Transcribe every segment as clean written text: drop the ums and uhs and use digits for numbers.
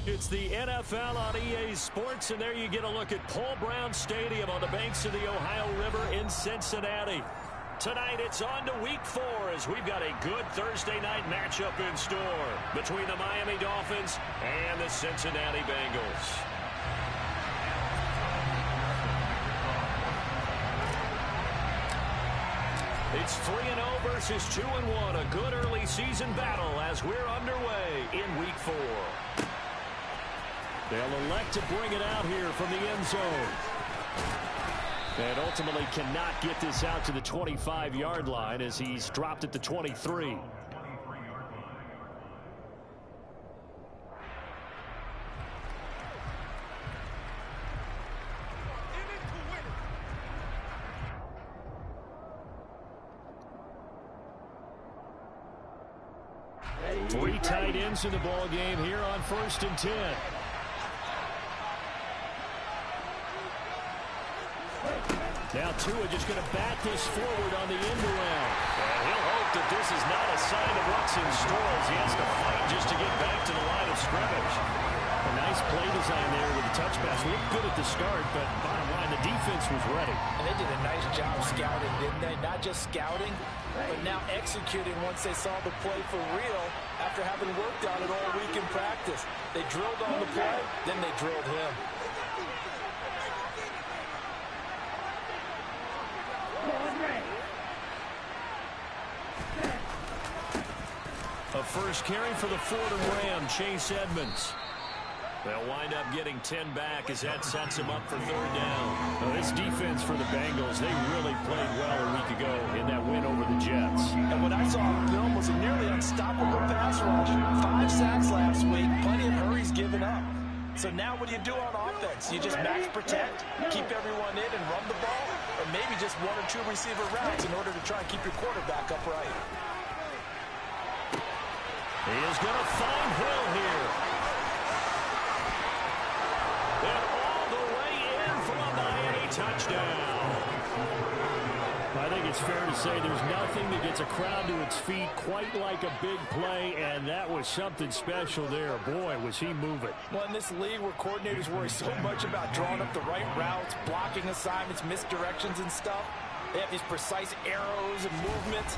It's the NFL on EA Sports, and there you get a look at Paul Brown Stadium on the banks of the Ohio River in Cincinnati. Tonight, it's on to Week 4 as we've got a good Thursday night matchup in store between the Miami Dolphins and the Cincinnati Bengals. It's 3-0 versus 2-1, a good early season battle as we're underway in Week 4. They'll elect to bring it out here from the end zone. And ultimately cannot get this out to the 25-yard line as he's dropped at the 23. Three tight ends in the ball game here on 1st and 10. Now Tua just going to bat this forward on the end around. And he'll hope that this is not a sign of what's in store as he has to fight just to get back to the line of scrimmage. A nice play design there with the touch pass. Looked good at the start, but bottom line, the defense was ready. And they did a nice job scouting, didn't they? Not just scouting, but now executing once they saw the play for real after having worked on it all week in practice. They drilled on the play, then they drilled him. A first carry for the Fordham Ram, Chase Edmonds. They'll wind up getting 10 back as that sets him up for 3rd down. Now, this defense for the Bengals, they really played well a week ago in that win over the Jets. And what I saw on film was a nearly unstoppable pass rush. 5 sacks last week, plenty of hurries given up. So now what do you do on offense? You just max protect, keep everyone in and run the ball, or maybe just 1 or 2 receiver routes in order to try and keep your quarterback upright. He is going to find Hill here. And all the way in for a Miami touchdown. I think it's fair to say there's nothing that gets a crowd to its feet quite like a big play, and that was something special there. Boy, was he moving. Well, in this league where coordinators worry so much about drawing up the right routes, blocking assignments, misdirections and stuff, they have these precise arrows and movements.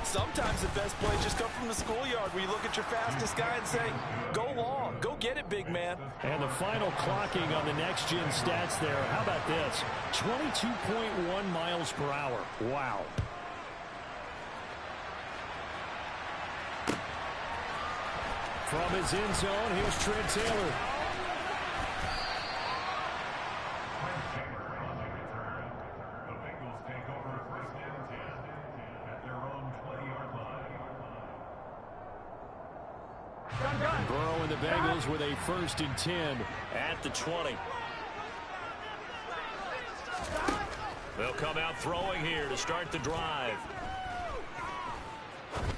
Sometimes the best plays just come from the schoolyard where you look at your fastest guy and say, go long, go get it, big man. And the final clocking on the next-gen stats there, how about this? 22.1 miles per hour. Wow. From his end zone, here's Trent Taylor. Burrow and the Bengals with a 1st and 10 at the 20. They'll come out throwing here to start the drive.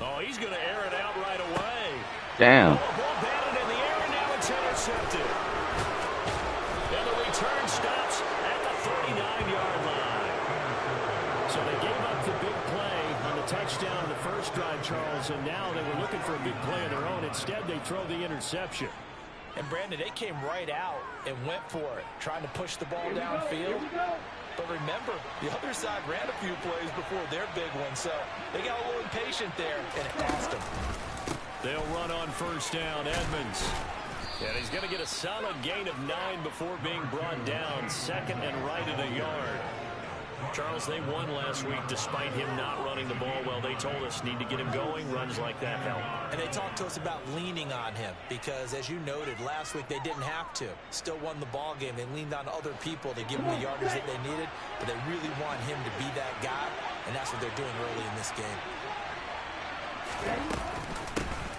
Oh, he's going to air it out right away. Damn. Ball batted in the air, and now it's intercepted. And the return stops at the 39-yard line. So they gave up the big play on the touchdown in the first drive, Charles, and now they were looking for a big play of their own. Instead, they throw the interception. And, Brandon, they came right out and went for it, trying to push the ball downfield. But remember, the other side ran a few plays before their big one, so they got a little impatient there, and it cost them. They'll run on 1st down, Edmonds. And he's going to get a solid gain of 9 before being brought down. 2nd and right at a yard. Charles, they won last week despite him not running the ball well. They told us need to get him going. Runs like that help. And they talked to us about leaning on him because, as you noted, last week they didn't have to. Still won the ball game. They leaned on other people to give them the yardage that they needed, but they really want him to be that guy, and that's what they're doing early in this game.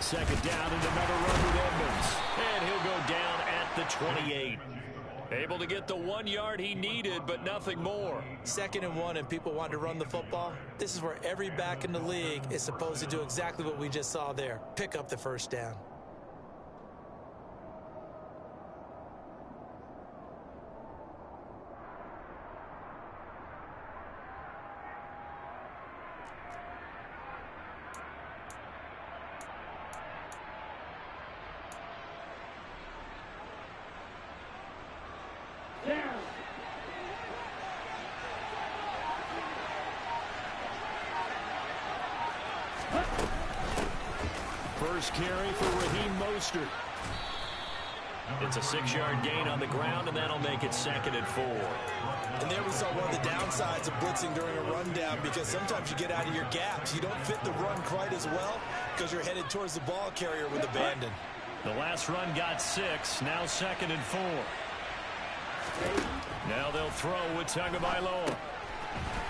2nd down and another run with Edmonds. And he'll go down at the 28. Able to get the 1 yard he needed, but nothing more. 2nd and 1, and people want to run the football. This is where every back in the league is supposed to do exactly what we just saw there. Pick up the 1st down. First carry for Raheem Mostert. It's a 6-yard gain on the ground, and that'll make it 2nd and 4. And there we saw one of the downsides of blitzing during a rundown, because sometimes you get out of your gaps. You don't fit the run quite as well because you're headed towards the ball carrier with abandon. The last run got 6, now 2nd and 4. Now they'll throw with Tagovailoa.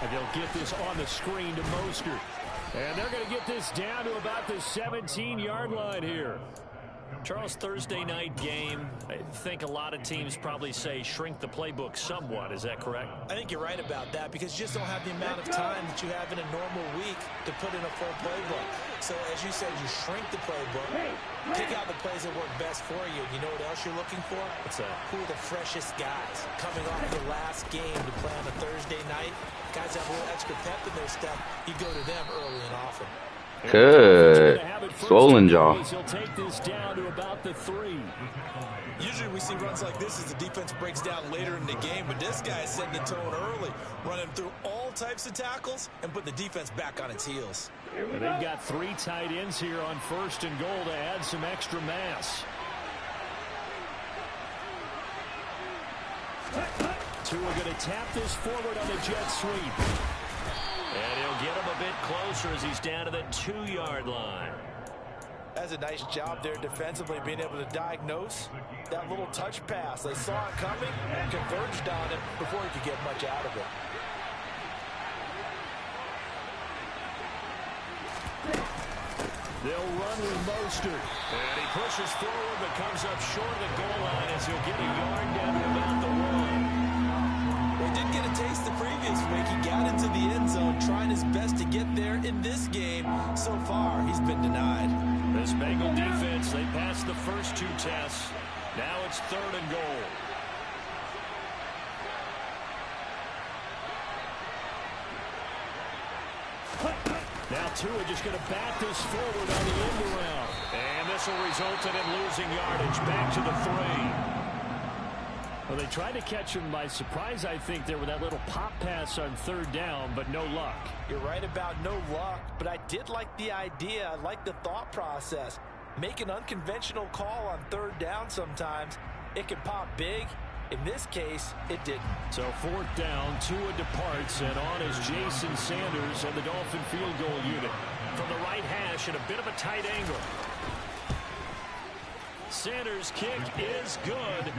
And they'll get this on the screen to Mostert. And they're going to get this down to about the 17-yard line here. Charles, Thursday night game, I think a lot of teams probably say shrink the playbook somewhat. Is that correct? I think you're right about that, because you just don't have the amount of time that you have in a normal week to put in a full playbook. So as you said, you shrink the playbook, pick out the plays that work best for you. You know what else you're looking for? What's that? Who are the freshest guys coming off the last game to play on a Thursday night? Guys have a little extra pep in their step. You go to them early and often. Good. Swollen jaw. He'll take this down to about the 3. Usually we see runs like this as the defense breaks down later in the game, but this guy is setting the tone early, running through all types of tackles and put the defense back on its heels. And they've got 3 tight ends here on 1st and goal to add some extra mass. Tua going to tap this forward on the jet sweep. And he'll get him a bit closer as he's down to the 2-yard line. That's a nice job there defensively, being able to diagnose that little touch pass. They saw it coming and converged on it before he could get much out of it. They'll run with Mostert. And he pushes forward but comes up short of the goal line as he'll get a yard down to about the 1. He did get a taste the previous week. He got into the end zone, trying his best to get there in this game. So far, he's been denied. This Bengal defense, they passed the first 2 tests. Now it's 3rd and goal. Now Tua just going to bat this forward on the end around. And this will result in him losing yardage back to the 3. Well, they tried to catch him by surprise, I think, there with that little pop pass on 3rd down, but no luck. You're right about no luck, but I did like the idea. I like the thought process. Make an unconventional call on 3rd down sometimes. It can pop big. In this case, it didn't. So 4th down, Tua departs, and on is Jason Sanders and the Dolphin field goal unit. From the right hash at a bit of a tight angle. Sanders' kick is good.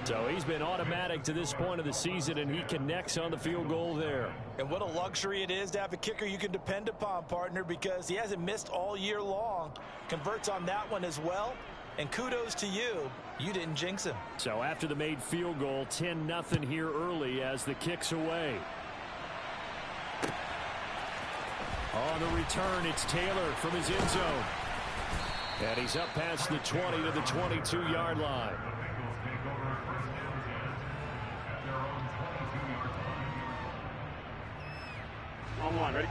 So he's been automatic to this point of the season, and he connects on the field goal there. And what a luxury it is to have a kicker you can depend upon, partner, because he hasn't missed all year long. Converts on that one as well. And kudos to you. You didn't jinx him. So after the made field goal, 10-0 here early as the kick's away. On the return, it's Taylor from his end zone. And he's up past the 20 to the 22-yard line.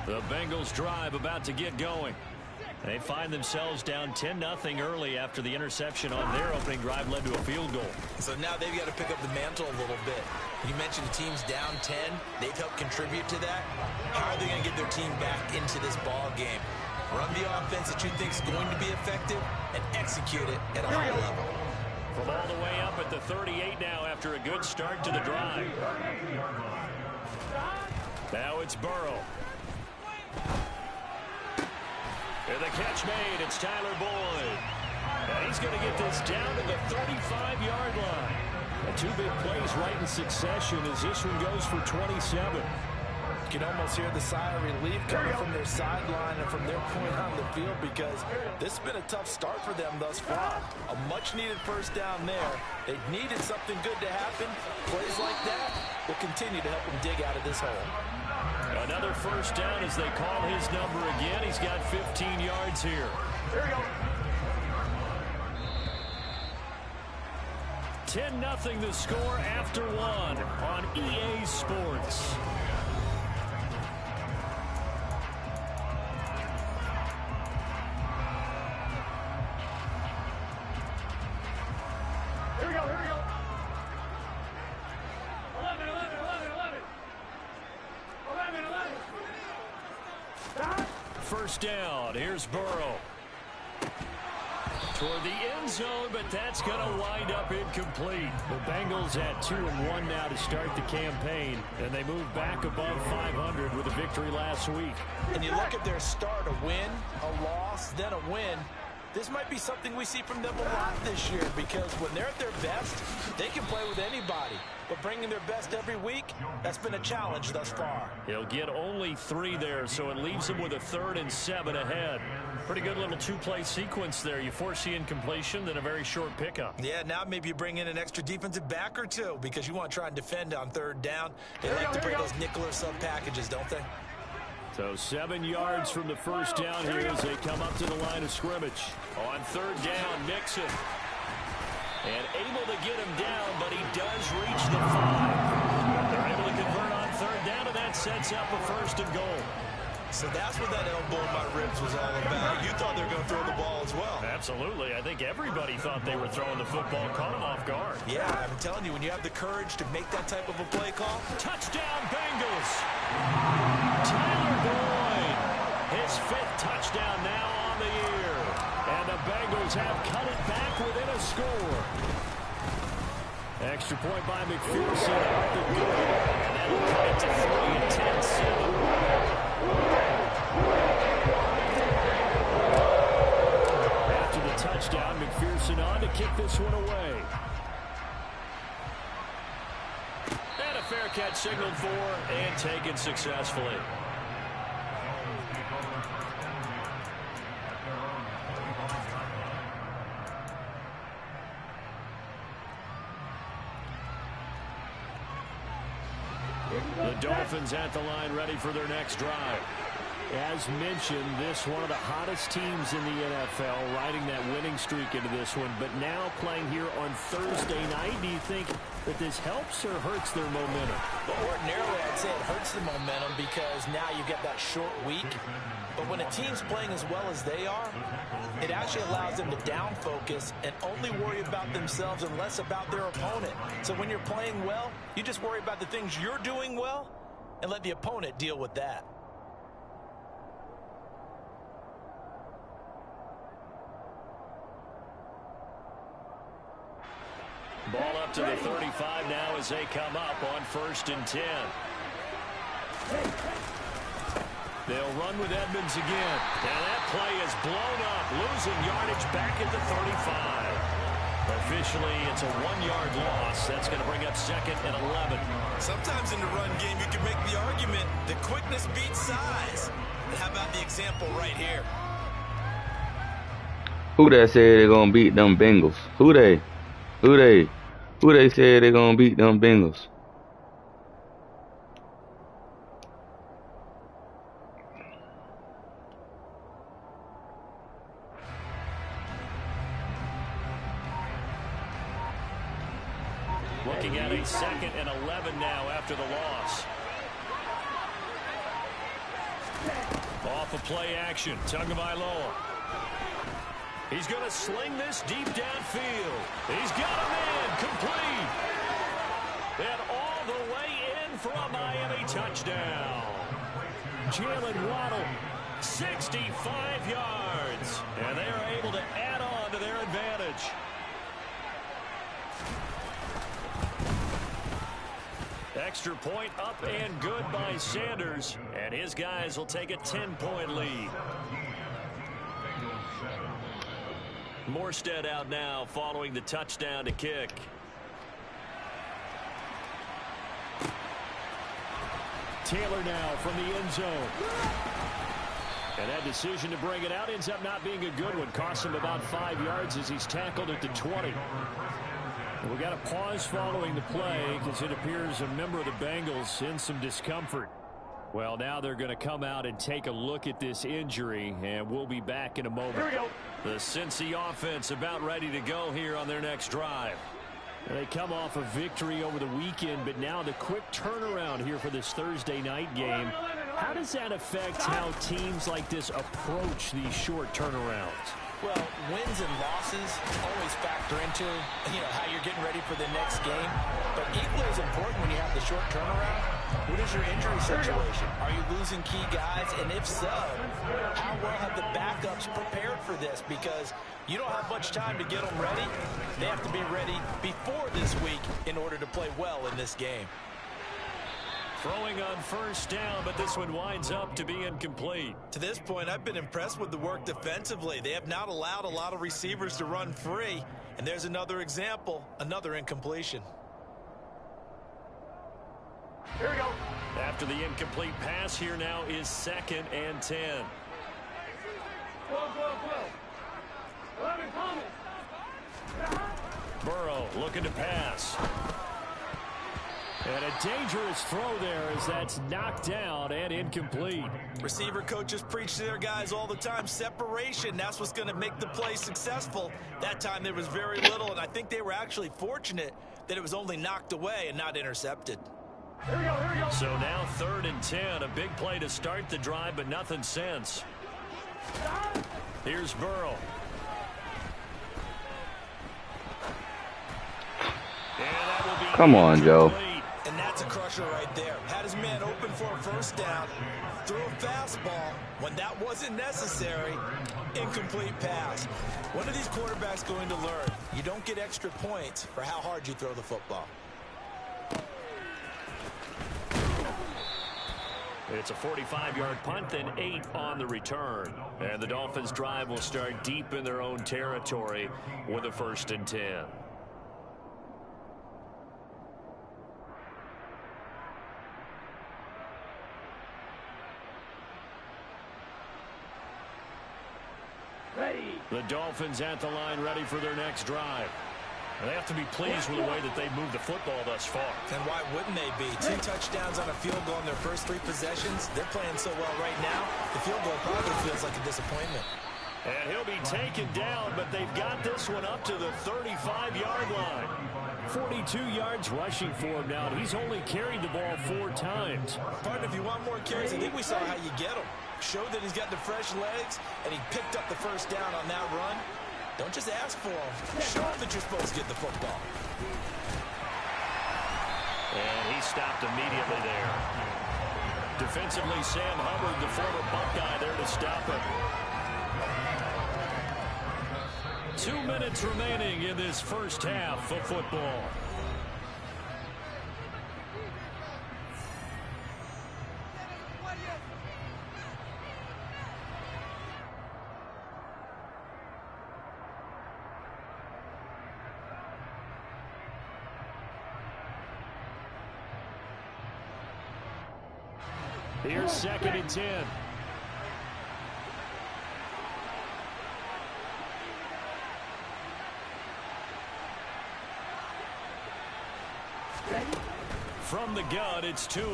The Bengals drive about to get going. They find themselves down 10-0 early after the interception on their opening drive led to a field goal. So now they've got to pick up the mantle a little bit. You mentioned the team's down 10. They've helped contribute to that. How are they going to get their team back into this ball game? Run the offense that you think is going to be effective and execute it at a high level. From all the way up at the 38 now after a good start to the drive. Now it's Burrow. And the catch made. It's Tyler Boyd. And he's going to get this down to the 35-yard line. And 2 big plays right in succession as this one goes for 27. You can almost hear the sigh of relief coming from their sideline and from their point on the field, because this has been a tough start for them thus far. A much-needed first down there. They needed something good to happen. Plays like that will continue to help them dig out of this hole. Another first down as they call his number again. He's got 15 yards here. Here we go. 10-0 the score after 1 on EA Sports. Here we go, here we go. 11, 11, 11, 11. 11, 11. Stop. first down. Here's Burrow. Toward the end zone, but that's going to wind up incomplete. The Bengals at 2-1 now to start the campaign, and they move back above 500 with a victory last week. And you look at their start, a win, a loss, then a win. This might be something we see from them a lot this year, because when they're at their best, they can play with anybody. But bringing their best every week, that's been a challenge thus far. He'll get only 3 there, so it leaves him with a 3rd and 7 ahead. Pretty good little 2-play sequence there. You force the incompletion, then a very short pickup. Yeah, now maybe you bring in an extra defensive back or 2 because you want to try and defend on 3rd down. They like to play those nickel or sub packages, don't they? So 7 yards from the first down here as they come up to the line of scrimmage. On 3rd down, Mixon. And able to get him down, but he does reach the 5. They're able to convert on 3rd down, and that sets up a 1st and goal. So that's what that elbow in my ribs was all about. You thought they were going to throw the ball as well. Absolutely. I think everybody thought they were throwing the football, caught him off guard. Yeah, I'm telling you, when you have the courage to make that type of a play call. Touchdown, Bengals. Tyler Boyd, his 5th touchdown now on the year. And the Bengals have cut it back within a score. Extra point by McPherson out the good. And that'll cut it to 3 and 10-7. After the touchdown, McPherson on to kick this one away. And a fair catch signaled for and taken successfully. The Dolphins at the line ready for their next drive. As mentioned, this one of the hottest teams in the NFL, riding that winning streak into this one, but now playing here on Thursday night. Do you think that this helps or hurts their momentum? Well, ordinarily, I'd say it hurts the momentum because now you get that short week. But when a team's playing as well as they are, it actually allows them to down focus and only worry about themselves and less about their opponent. So when you're playing well, you just worry about the things you're doing well and let the opponent deal with that. Ball up to the 35 now as they come up on 1st and 10. They'll run with Edmonds again. Now that play is blown up, losing yardage back at the 35. Officially, it's a 1-yard loss. That's going to bring up 2nd and 11. Sometimes in the run game, you can make the argument that quickness beats size. And how about the example right here? Who that said they're going to beat them Bengals? Who they? Who they said they're going to beat them Bengals? Looking at a 2nd and 11 now after the loss. Off of play action, Tagovailoa. He's going to sling this deep downfield. He's got him in, complete. And all the way in for a Miami touchdown. Jalen Waddle, 65 yards. And they are able to add on to their advantage. Extra point up and good by Sanders. And his guys will take a 10-point lead. Morstead out now following the touchdown to kick. Taylor now from the end zone. And that decision to bring it out ends up not being a good one. Costs him about 5 yards as he's tackled at the 20. We got a pause following the play because it appears a member of the Bengals in some discomfort. Well, now they're going to come out and take a look at this injury, and we'll be back in a moment. Here we go. The Cincy offense about ready to go here on their next drive. They come off a victory over the weekend, but now the quick turnaround here for this Thursday night game. How does that affect how teams like this approach these short turnarounds? Well, wins and losses always factor into, how you're getting ready for the next game. But equally as important when you have the short turnaround What is your injury situation? Are you losing key guys? And if so, how well have the backups prepared for this? Because you don't have much time to get them ready. They have to be ready before this week in order to play well in this game. Throwing on first down, but this one winds up to be incomplete. To this point, I've been impressed with the work defensively. They have not allowed a lot of receivers to run free. And there's another example, another incompletion. Here we go. After the incomplete pass, here now is 2nd and 10. Burrow looking to pass. And a dangerous throw there as that's knocked down and incomplete. Receiver coaches preach to their guys all the time. Separation, that's what's going to make the play successful. That time there was very little, and I think they were actually fortunate that it was only knocked away and not intercepted. Here we go. So now 3rd and 10. A big play to start the drive, but nothing since. Here's Burrow. And that will be Come on, Joe. And that's a crusher right there. Had his man open for a first down. Threw a fastball when that wasn't necessary. Incomplete pass. When are these quarterbacks going to learn? You don't get extra points for how hard you throw the football. It's a 45-yard punt, then 8 on the return. And the Dolphins' drive will start deep in their own territory with a 1st and 10. The Dolphins at the line ready for their next drive. They have to be pleased with the way that they've moved the football thus far. And why wouldn't they be? 2 touchdowns on a field goal in their first 3 possessions. They're playing so well right now, the field goal probably feels like a disappointment. And he'll be taken down, but they've got this one up to the 35-yard line. 42 yards rushing for him now, and he's only carried the ball 4 times. Partner, if you want more carries, I think we saw how you get them. Showed that he's got the fresh legs, and he picked up the first down on that run. Don't just ask for him. Show him that you're supposed to get the football. And he stopped immediately there. Defensively, Sam Hubbard, the former Buckeye, there to stop him. 2 minutes remaining in this first half of football. Here's 2nd and 10. From the gun, it's Tua.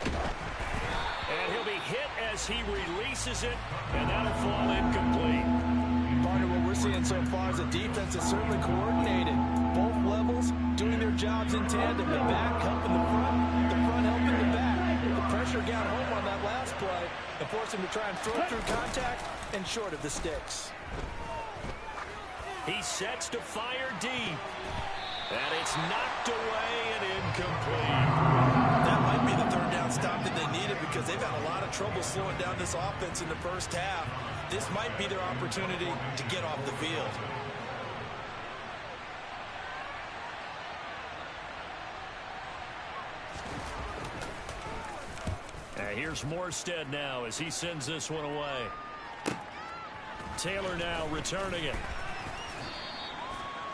And he'll be hit as he releases it, and that'll fall incomplete. Partner, what we're seeing so far is a defense that's certainly coordinated. Both levels doing their jobs in tandem. The back helping the front helping the back. The pressure got home on that last play and forced him to try and throw through contact and short of the sticks. He sets to fire deep. And it's knocked away and incomplete. That might be the 3rd down stop that they needed because they've had a lot of trouble slowing down this offense in the first half. This might be their opportunity to get off the field. And here's Morstead now as he sends this one away. Taylor now returning it.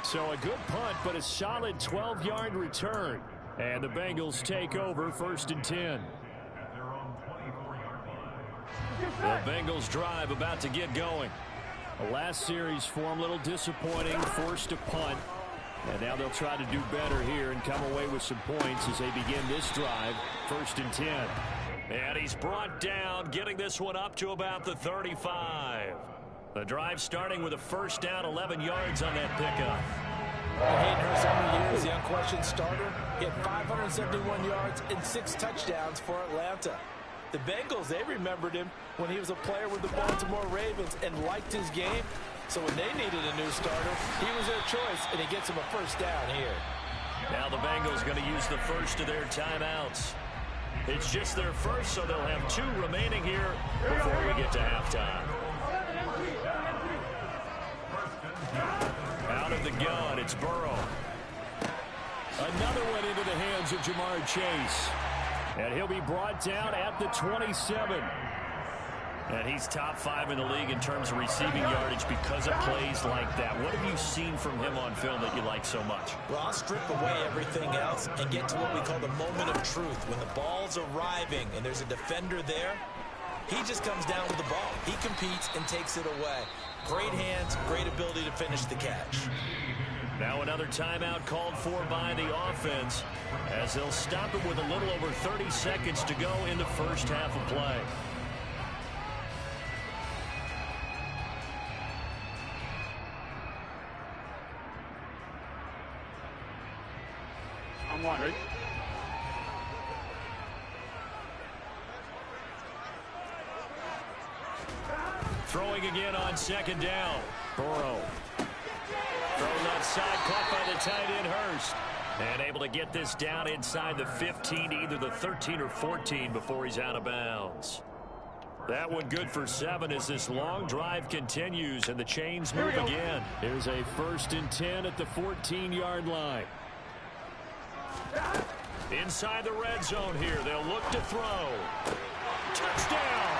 So a good punt, but a solid 12-yard return. And the Bengals take over 1st and 10. The Bengals drive about to get going. The last series for them, a little disappointing, forced to punt. And now they'll try to do better here and come away with some points as they begin this drive, 1st and 10. And he's brought down, getting this one up to about the 35. The drive starting with a first down, 11 yards on that pickup. Hayden Hurst, how many years the unquestioned starter? He had 571 yards and 6 touchdowns for Atlanta. The Bengals, they remembered him when he was a player with the Baltimore Ravens and liked his game. So when they needed a new starter, he was their choice, and he gets him a first down here. Now the Bengals going to use the first of their timeouts. It's just their first, so they'll have 2 remaining here before we get to halftime. Out of the gun, it's Burrow. Another one into the hands of Jamar Chase. And he'll be brought down at the 27. And he's top 5 in the league in terms of receiving yardage because of plays like that. What have you seen from him on film that you like so much? Well, I'll strip away everything else and get to what we call the moment of truth. When the ball's arriving and there's a defender there, he just comes down with the ball. He competes and takes it away. Great hands, great ability to finish the catch. Now another timeout called for by the offense as they'll stop it with a little over 30 seconds to go in the first half of play. I'm wondering. Throwing again on second down. Burrow. Throw left side, caught by the tight end Hurst. And able to get this down inside the 15, either the 13 or 14 before he's out of bounds. That one good for 7 as this long drive continues and the chains move again. Here's a 1st and 10 at the 14-yard line. Inside the red zone here. They'll look to throw. Touchdown.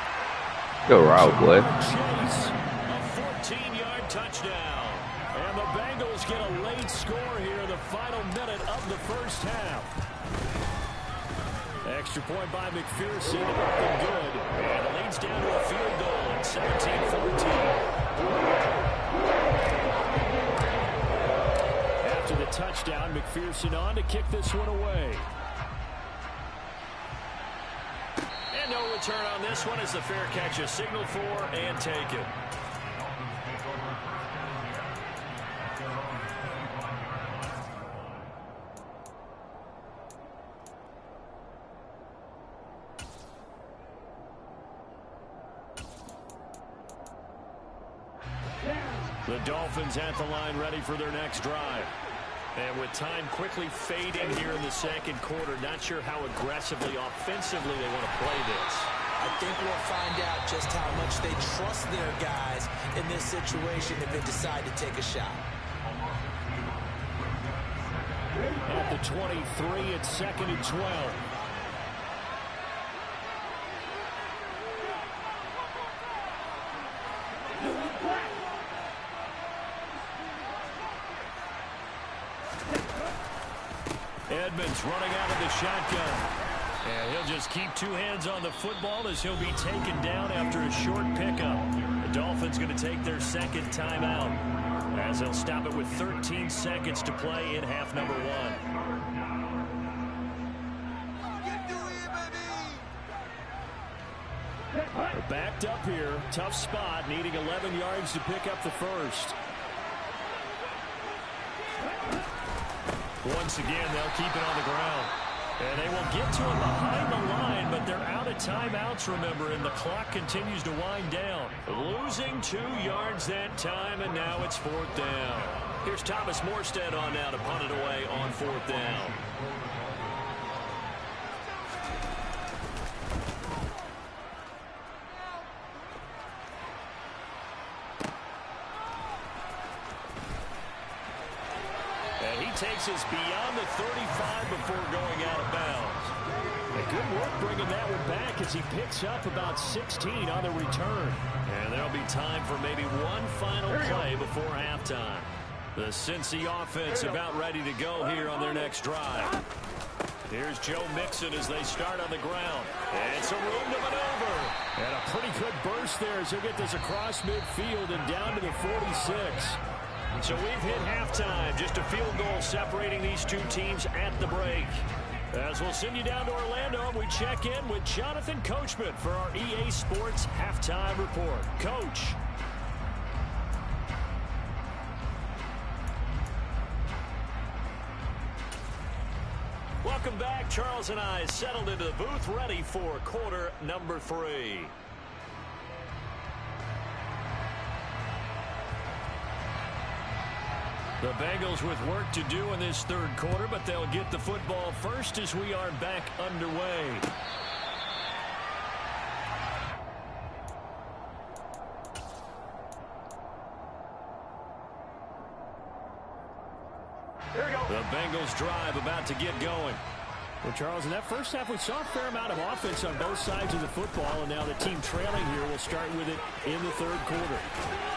Go route, boy. Chase, a 14-yard touchdown. And the Bengals get a late score here in the final minute of the first half. Extra point by McPherson. Nothing good. And it leads down to a field goal at 17-14. After the touchdown, McPherson on to kick this one away. And no return on this one as the fair catch is signaled for and taken. The Dolphins at the line ready for their next drive. And with time quickly fading here in the second quarter, not sure how aggressively, offensively they want to play this. I think we'll find out just how much they trust their guys in this situation if they decide to take a shot. At the 23, it's 2nd and 12. Edmonds running out of the shotgun. And he'll just keep 2 hands on the football as he'll be taken down after a short pickup. The Dolphins going to take their 2nd timeout as they'll stop it with 13 seconds to play in half number 1. They're backed up here. Tough spot, needing 11 yards to pick up the first. Once again, they'll keep it on the ground. And they will get to him behind the line, but they're out of timeouts, remember, and the clock continues to wind down. Losing 2 yards that time, and now it's 4th down. Here's Thomas Morstead on now to punt it away on 4th down. Takes us beyond the 35 before going out of bounds. And good work bringing that one back as he picks up about 16 on the return. And there'll be time for maybe one final play before halftime. The Cincy offense about ready to go here on their next drive. Here's Joe Mixon as they start on the ground. And it's a room to maneuver. And a pretty good burst there as he'll get this across midfield and down to the 46. So we've hit halftime. Just a field goal separating these 2 teams at the break. As we'll send you down to Orlando, and we check in with Jonathan Coachman for our EA Sports Halftime Report. Coach. Welcome back. Charles and I settled into the booth ready for quarter number 3. The Bengals with work to do in this third quarter, but they'll get the football first as we are back underway. Here we go. The Bengals drive about to get going. Well, Charles, in that first half, we saw a fair amount of offense on both sides of the football, and now the team trailing here will start with it in the third quarter.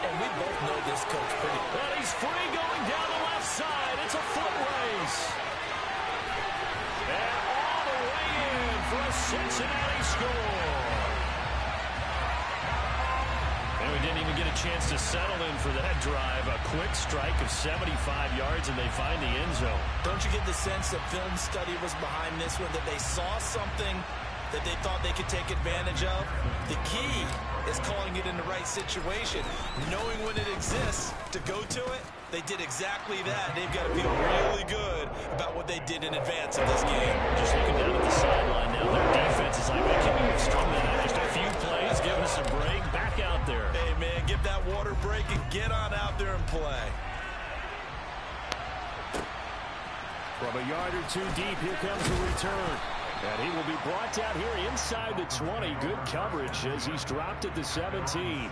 And we both know this coach pretty well. And he's free going down the left side. It's a foot race. And all the way in for a Cincinnati score. And we didn't even get a chance to settle in for that drive. A quick strike of 75 yards, and they find the end zone. Don't you get the sense that film study was behind this one, that they saw something that they thought they could take advantage of? The key is calling it in the right situation, knowing when it exists to go to it. They did exactly that. They've got to feel really good about what they did in advance of this game. Just looking down at the sideline now, their defense is like, can we have strung that out? Just a few plays, give us a break, back out there. Hey, man, give that water break and get on out there and play. From a yard or two deep, here comes the return. And he will be brought down here inside the 20. Good coverage as he's dropped at the 17.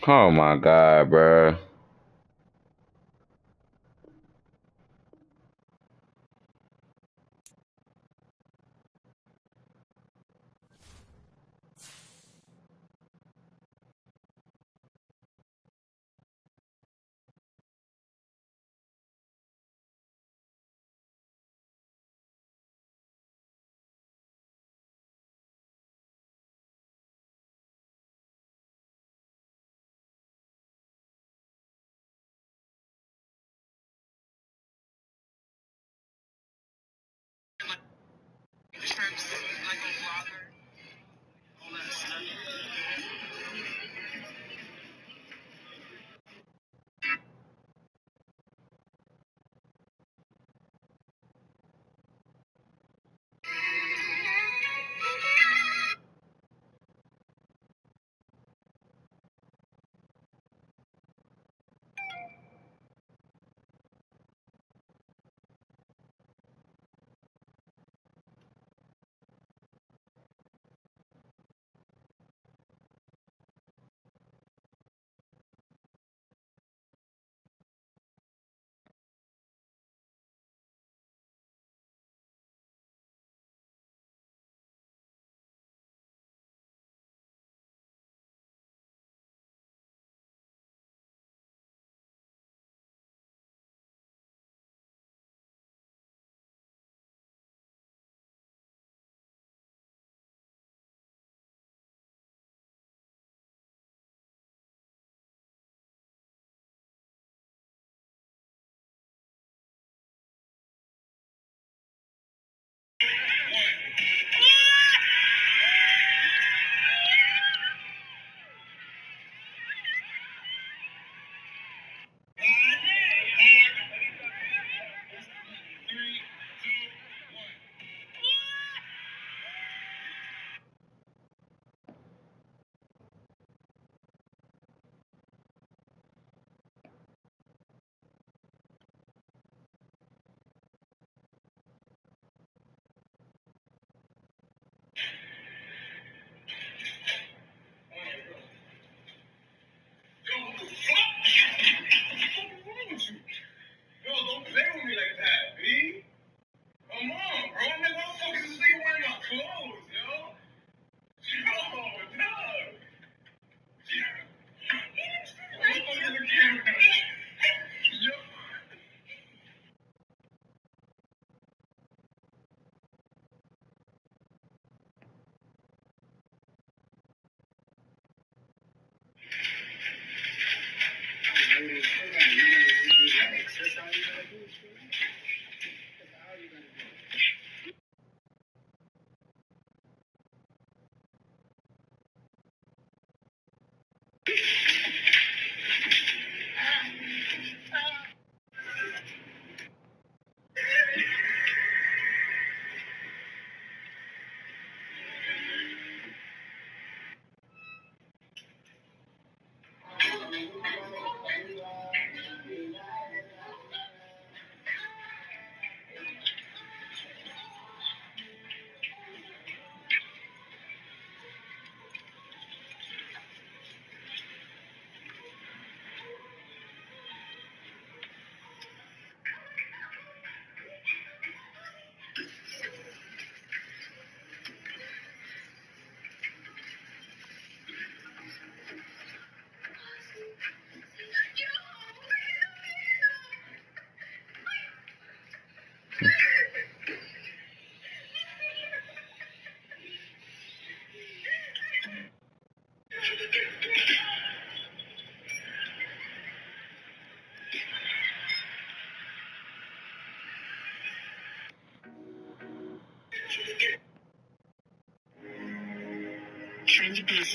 Oh my God, bro.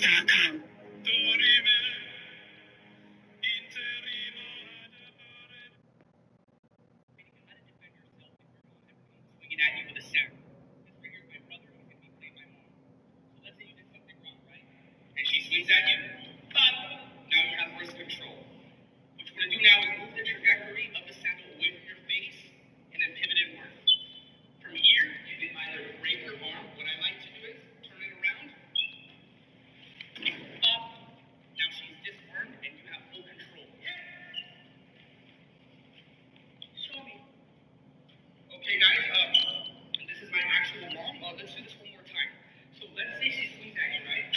XFL.com. At you with a sack. This figure my brother is going to be played by mom. So let's say you did something wrong, right? And she swings at you. But now you have wrist control. What you want to do now is move the trajectory of the saddle away from your face and then pivot inward. From here, you can either break your arm. What I like to do is turn it around. Up. Now she's disarmed and you have full control. Show me. Okay, guys, this is my actual mom. Let's do this one more time. So let's say she swings at you, right?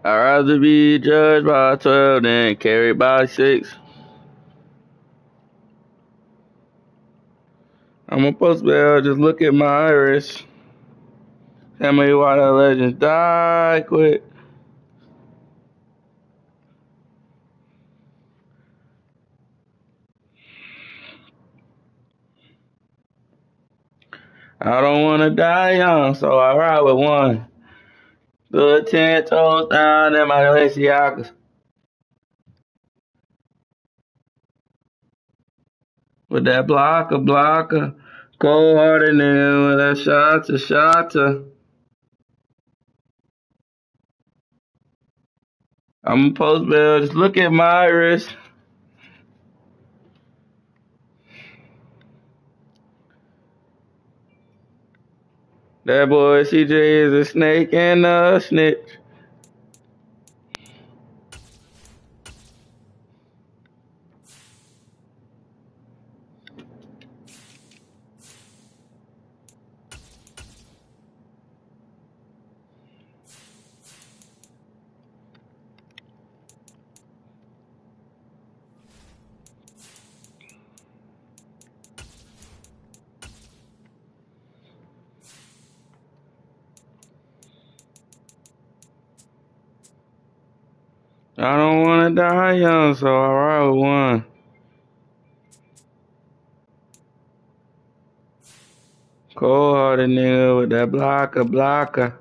I'd rather be judged by 12 than carried by 6. I'm a post bell, just look at my iris. Tell me why the legends die quick. I don't wanna die young, so I ride with one. Good 10 toes down in my Balenciagas. With that blocker. Cold hearted nigga with that shotta. I'm a post bell, just look at my wrist. That boy CJ is a snake and a snitch. I don't wanna die young, so I ride with one. Cold hearted nigga with that blocker.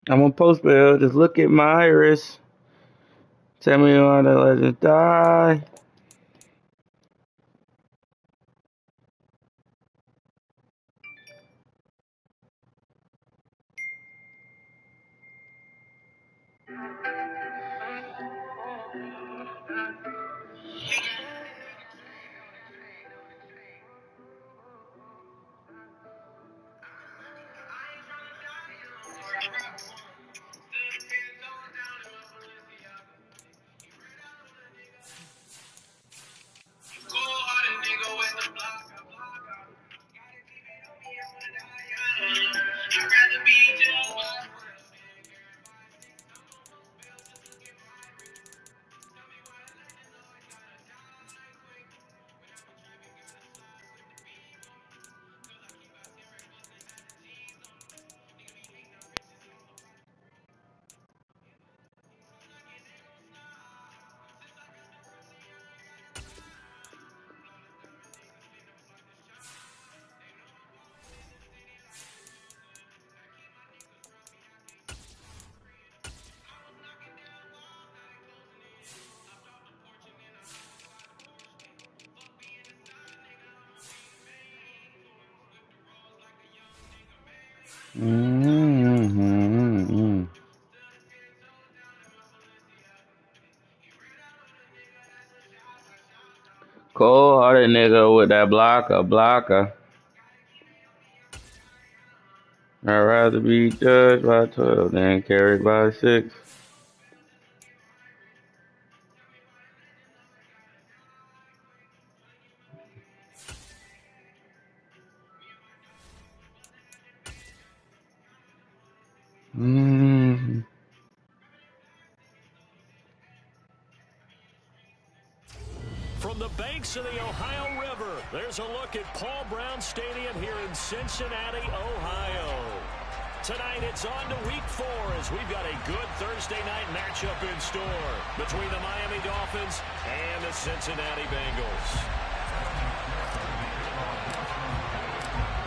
I'm on post bail. Just look at my iris. Tell me when the legends die. Mm-hmm. Cold-hearted nigga with that blocker. I'd rather be judged by 12 than carried by 6. Mm-hmm. From the banks of the Ohio River, there's a look at Paul Brown Stadium here in Cincinnati, Ohio. Tonight, it's on to week 4 as we've got a good Thursday night matchup in store between the Miami Dolphins and the Cincinnati Bengals.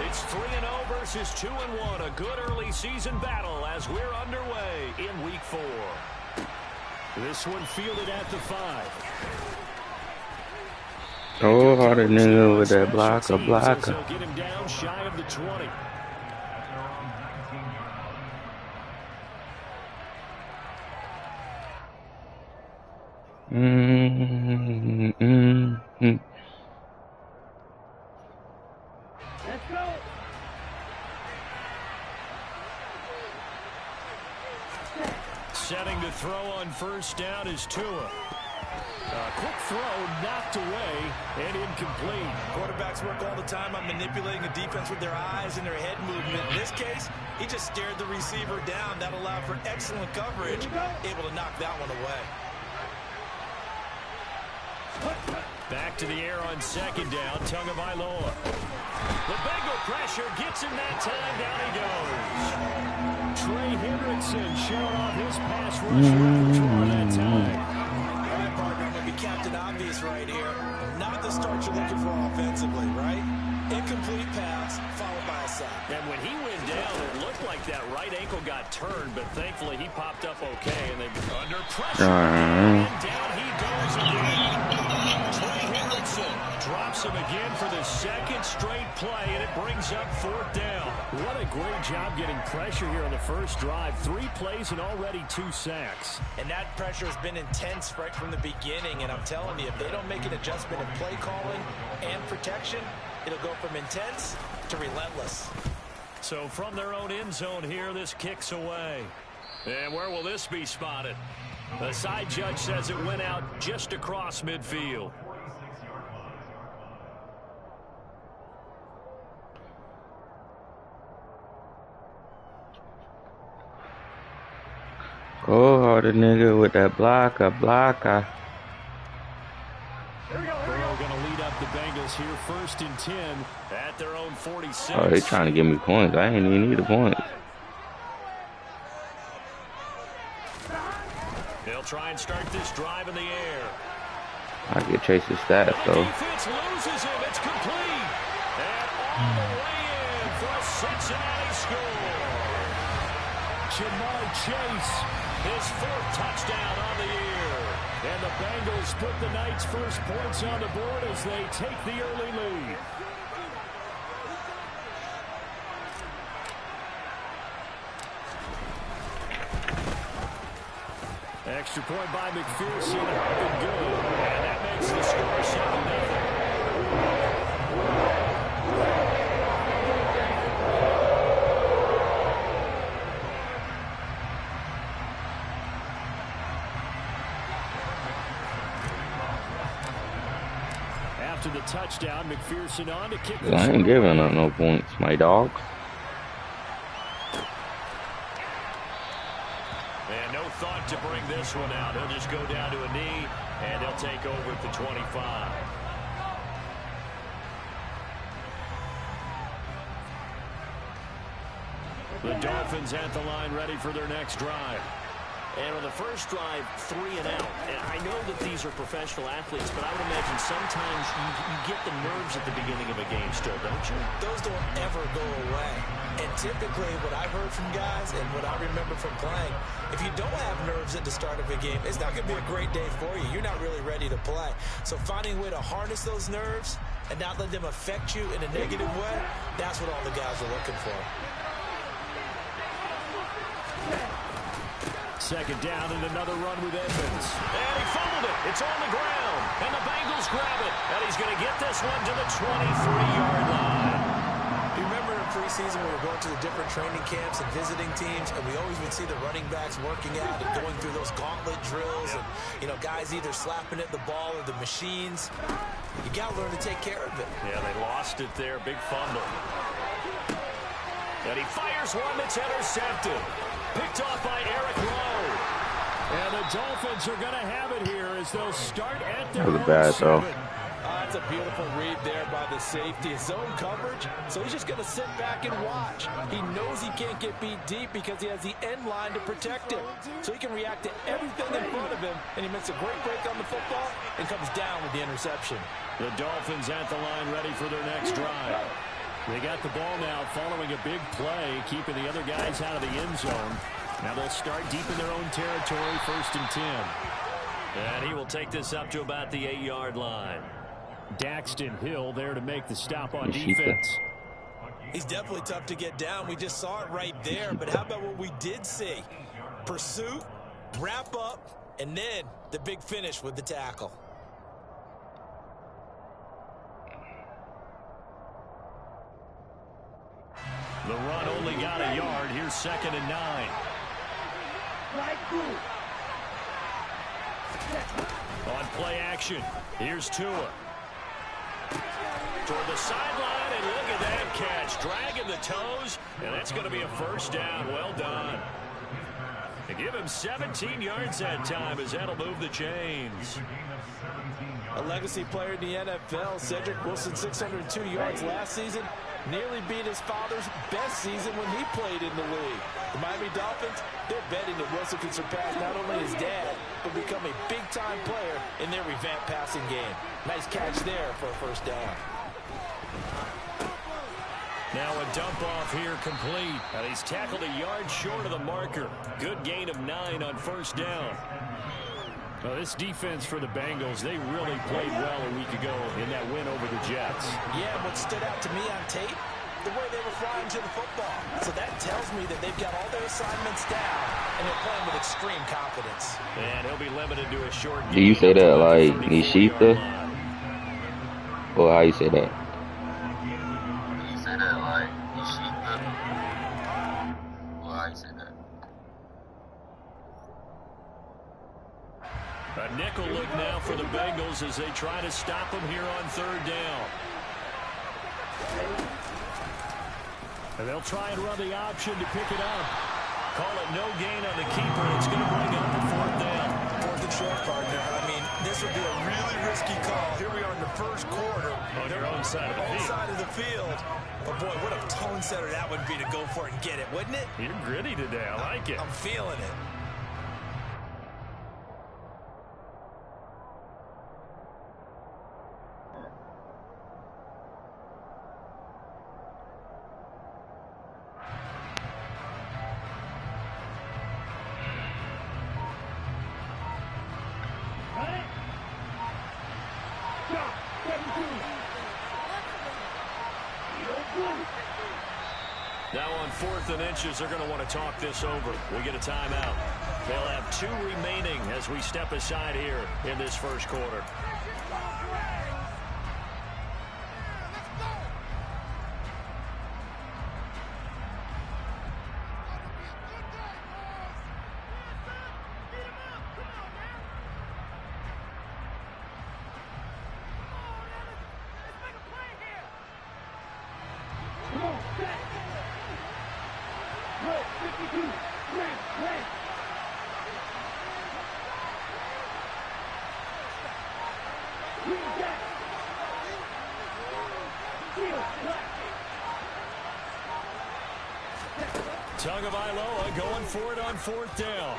It's 3-0 versus 2-1, a good early season battle as we're underway in week 4. This one fielded at the 5. Cold-hearted nigga with that blocker. He'll get him down shy of the 20. Mm-hmm. Let's go. Setting to throw on first down is Tua. Quick throw knocked away and incomplete. Quarterbacks work all the time on manipulating a defense with their eyes and their head movement. In this case, he just stared the receiver down. That allowed for excellent coverage, able to knock that one away. Back to the air on second down, Tagovailoa. The Bengal pressure gets him that time, down he goes. Trey Hendrickson showing off his pass rush repertoire that time. All right, partner, I'm going to be Captain Obvious right here. Not the start you're looking for offensively, right? Incomplete pass, followed by a sack. And when he went down, it looked like that right ankle got turned, but thankfully he popped up okay, and they under pressure, and down he goes again. Trey Hendrickson drops him again for the second straight play, and it brings up fourth down. What a great job getting pressure here on the first drive. 3 plays and already 2 sacks. And that pressure has been intense right from the beginning, and I'm telling you, if they don't make an adjustment in play calling and protection, it'll go from intense to relentless. So from their own end zone here, this kicks away. And where will this be spotted? The side judge says it went out just across midfield. Cold-hearted nigga with that blocker. Burrow going to lead up the Bengals here, 1st and 10 at their own 46. Oh, they trying to give me points. I ain't even need the points. They'll try and start this drive in the air. I get Chase's stats, though. Defense loses him. It's complete. And all the way in for a Cincinnati score. catch and Jamar Chase. His 4th touchdown on the year. And the Bengals put the Knights' first points on the board as they take the early lead. Extra point by McPherson, up and good. And that makes the score 7-0. After the touchdown, McPherson on to kick. I ain't giving up no points, my dog. And no thought to bring this one out. He'll just go down to a knee, and he'll take over at the 25. The Dolphins at the line, ready for their next drive. And on the first drive, 3 and out. And I know that these are professional athletes, but I would imagine sometimes you get the nerves at the beginning of a game still, don't you? Those don't ever go away. And typically what I've heard from guys and what I remember from playing, if you don't have nerves at the start of a game, it's not going to be a great day for you. You're not really ready to play. So finding a way to harness those nerves and not let them affect you in a negative way, that's what all the guys are looking for. Second down and another run with Edmonds. And he fumbled it. It's on the ground. And the Bengals grab it. And he's going to get this one to the 23-yard line. You remember in preseason we were going to the different training camps and visiting teams, and we always would see the running backs working out and going through those gauntlet drills, and, you know, guys either slapping at the ball or the machines. You got to learn to take care of it. Yeah, they lost it there. Big fumble. And he fires one that's intercepted. Picked off by Eric Rowe. And the Dolphins are going to have it here as they'll start at their That was bad, though. That's a beautiful read there by the safety. His zone coverage, so he's just going to sit back and watch. He knows he can't get beat deep because he has the end line to protect him. So he can react to everything in front of him, and he makes a great break on the football and comes down with the interception. The Dolphins at the line ready for their next drive. They got the ball now following a big play, keeping the other guys out of the end zone. Now they'll start deep in their own territory, 1st and 10. And he will take this up to about the 8-yard line. Daxton Hill there to make the stop on defense. He's definitely tough to get down. We just saw it right there. But how about what we did see? Pursuit, wrap up, and then the big finish with the tackle. The run only got a yard. Here's 2nd and 9. On play action, here's Tua. Toward the sideline, and look at that catch. Dragging the toes, and that's going to be a 1st down. Well done. They give him 17 yards that time as that'll move the chains. A legacy player in the NFL, Cedric Wilson, 602 yards last season. Nearly beat his father's best season when he played in the league. The Miami Dolphins, they're betting that Wilson can surpass not only his dad, but become a big-time player in their revamped passing game. Nice catch there for a 1st down. Now a dump off here complete. And he's tackled a yard short of the marker. Good gain of 9 on 1st down. Well, this defense for the Bengals, they really played well a week ago in that win over the Jets. Yeah, what stood out to me on tape, the way they were flying to the football. So that tells me that they've got all their assignments down, and they're playing with extreme confidence. And he'll be limited to a short game. Do you say that like Nishita? Or how you say that? You say that like Nishita? Or how you say that? A nickel look now for the Bengals as they try to stop them here on 3rd down. And they'll try and run the option to pick it up. Call it no gain on the keeper. It's going to bring up a 4th down. 4th and short, partner. I mean, this would be a really risky call. Here we are in the 1st quarter. On your own side of the field. Side of the field. But boy, what a tone setter that would be to go for it and get it, wouldn't it? You're gritty today. I like it. I'm feeling it. 4th and inches, they're going to want to talk this over. We get a timeout. They'll have 2 remaining as we step aside here in this first quarter. Tagovailoa going for it on 4th down.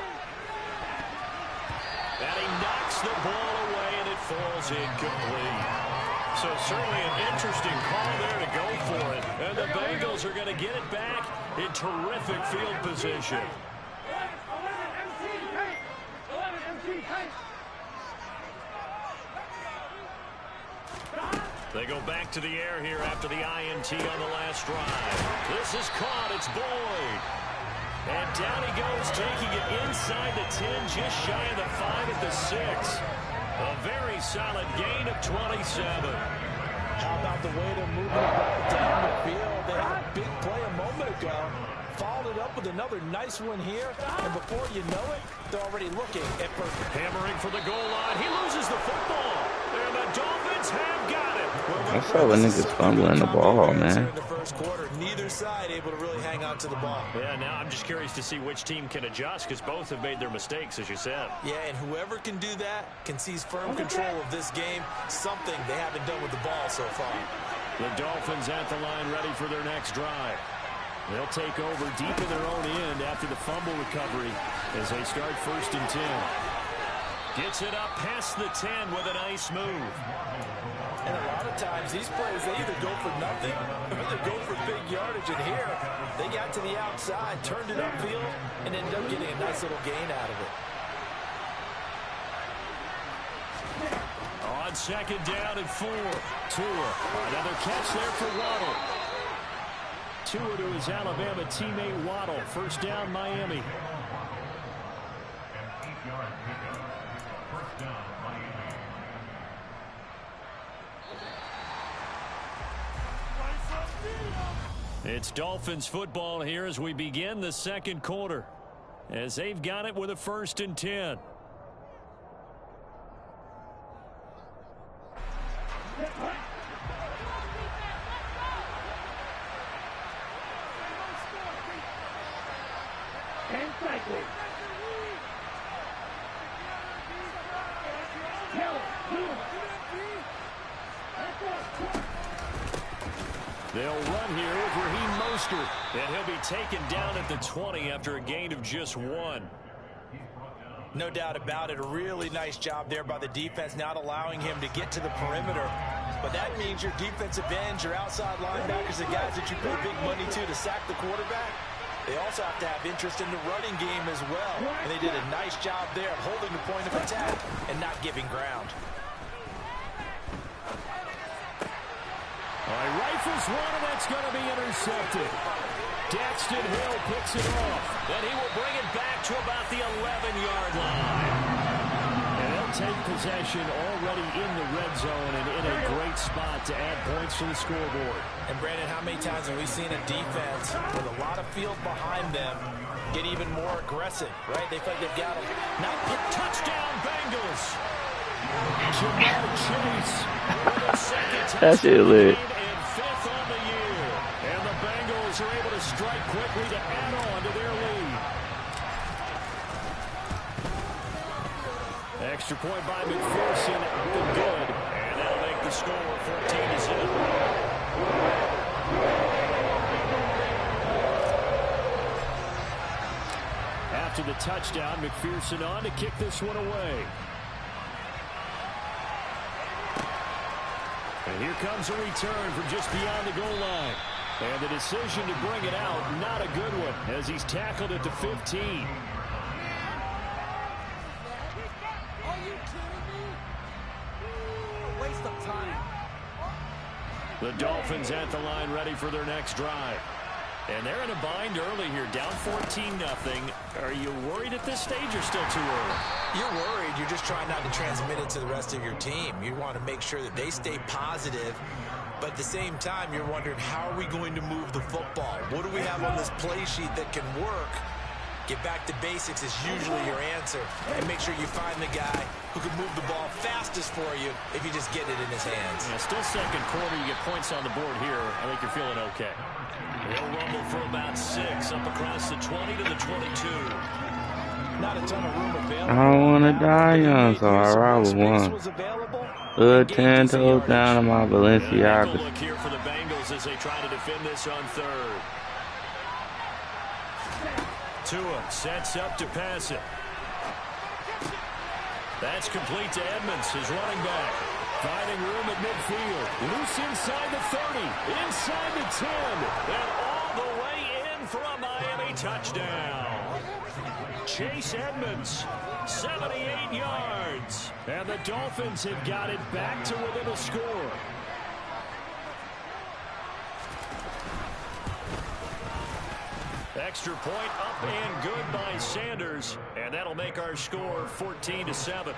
And he knocks the ball away, and it falls incomplete. So certainly an interesting call there to go for it. And the Bengals are going to get it back in terrific field position. They go back to the air here after the INT on the last drive. This is caught. It's Boyd. And down he goes, taking it inside the 10, just shy of the 5 at the 6. A very solid gain of 27. How about the way they're moving the ball down the field? They had a big play a moment ago. Followed it up with another nice one here. And before you know it, they're already looking at perfect. Hammering for the goal line. He loses the football. And the Dolphins have got it. I saw the niggas fumbling the ball, man. In the first quarter, neither side able to really hang on to the ball. Yeah, now I'm just curious to see which team can adjust, because both have made their mistakes, as you said. Yeah, and whoever can do that can seize firm control of this game, something they haven't done with the ball so far. The Dolphins at the line ready for their next drive. They'll take over deep in their own end after the fumble recovery as they start 1st and 10. Gets it up past the 10 with a nice move. And a lot of times these plays, they either go for nothing or they go for big yardage. And here, they got to the outside, turned it upfield, and ended up getting a nice little gain out of it. On 2nd down and 4. Tua, another catch there for Waddle. Tua to his Alabama teammate Waddle. 1st down, Miami. It's Dolphins football here as we begin the second quarter, as they've got it with a 1st and 10. They'll run here with Raheem Mostert, and he'll be taken down at the 20 after a gain of just 1. No doubt about it. A really nice job there by the defense, not allowing him to get to the perimeter. But that means your defensive ends, your outside linebackers, the guys that you pay big money to sack the quarterback, they also have to have interest in the running game as well. And they did a nice job there of holding the point of attack and not giving ground. All right, rifles one, and that's going to be intercepted. Daxton Hill picks it off, and he will bring it back to about the 11-yard line. And they'll take possession already in the red zone and in a great spot to add points to the scoreboard. And, Brandon, how many times have we seen a defense with a lot of field behind them get even more aggressive, right? They feel like they've got them. Now, touchdown, Bengals. Jamar Chase with a second touchdown. That shit lit. And 5th on the year. And the Bengals are able to strike quickly to add on to their lead. Extra point by McPherson, up and good. And that'll make the score 14-0. After the touchdown, McPherson on to kick this one away. And here comes a return from just beyond the goal line. And the decision to bring it out, not a good one, as he's tackled at the 15. Are you kidding me? A waste of time. The Dolphins at the line ready for their next drive. And they're in a bind early here, down 14-0. Are you worried at this stage or still too early? You're worried. You're just trying not to transmit it to the rest of your team. You want to make sure that they stay positive. But at the same time, you're wondering, how are we going to move the football? What do we have on this play sheet that can work? Get back to basics is usually your answer. And make sure you find the guy who can move the ball fastest for you if you just get it in his hands. Yeah, still second quarter. You get points on the board here. I think you're feeling okay. He'll rumble for about 6 up across the 20 to the 22. Not a ton of room available. I don't want to die young, so I ride with one. Good 10 toes down to my Balenciagas. Look here for the Bengals as they try to defend this on third. Tua sets up to pass it. That's complete to Edmonds, his running back. Finding room at midfield. Loose inside the 30. Inside the 10. And all the way in for a Miami touchdown. Chase Edmonds, 78 yards. And the Dolphins have got it back to within a score. Extra point up and good by Sanders. And that'll make our score 14-7.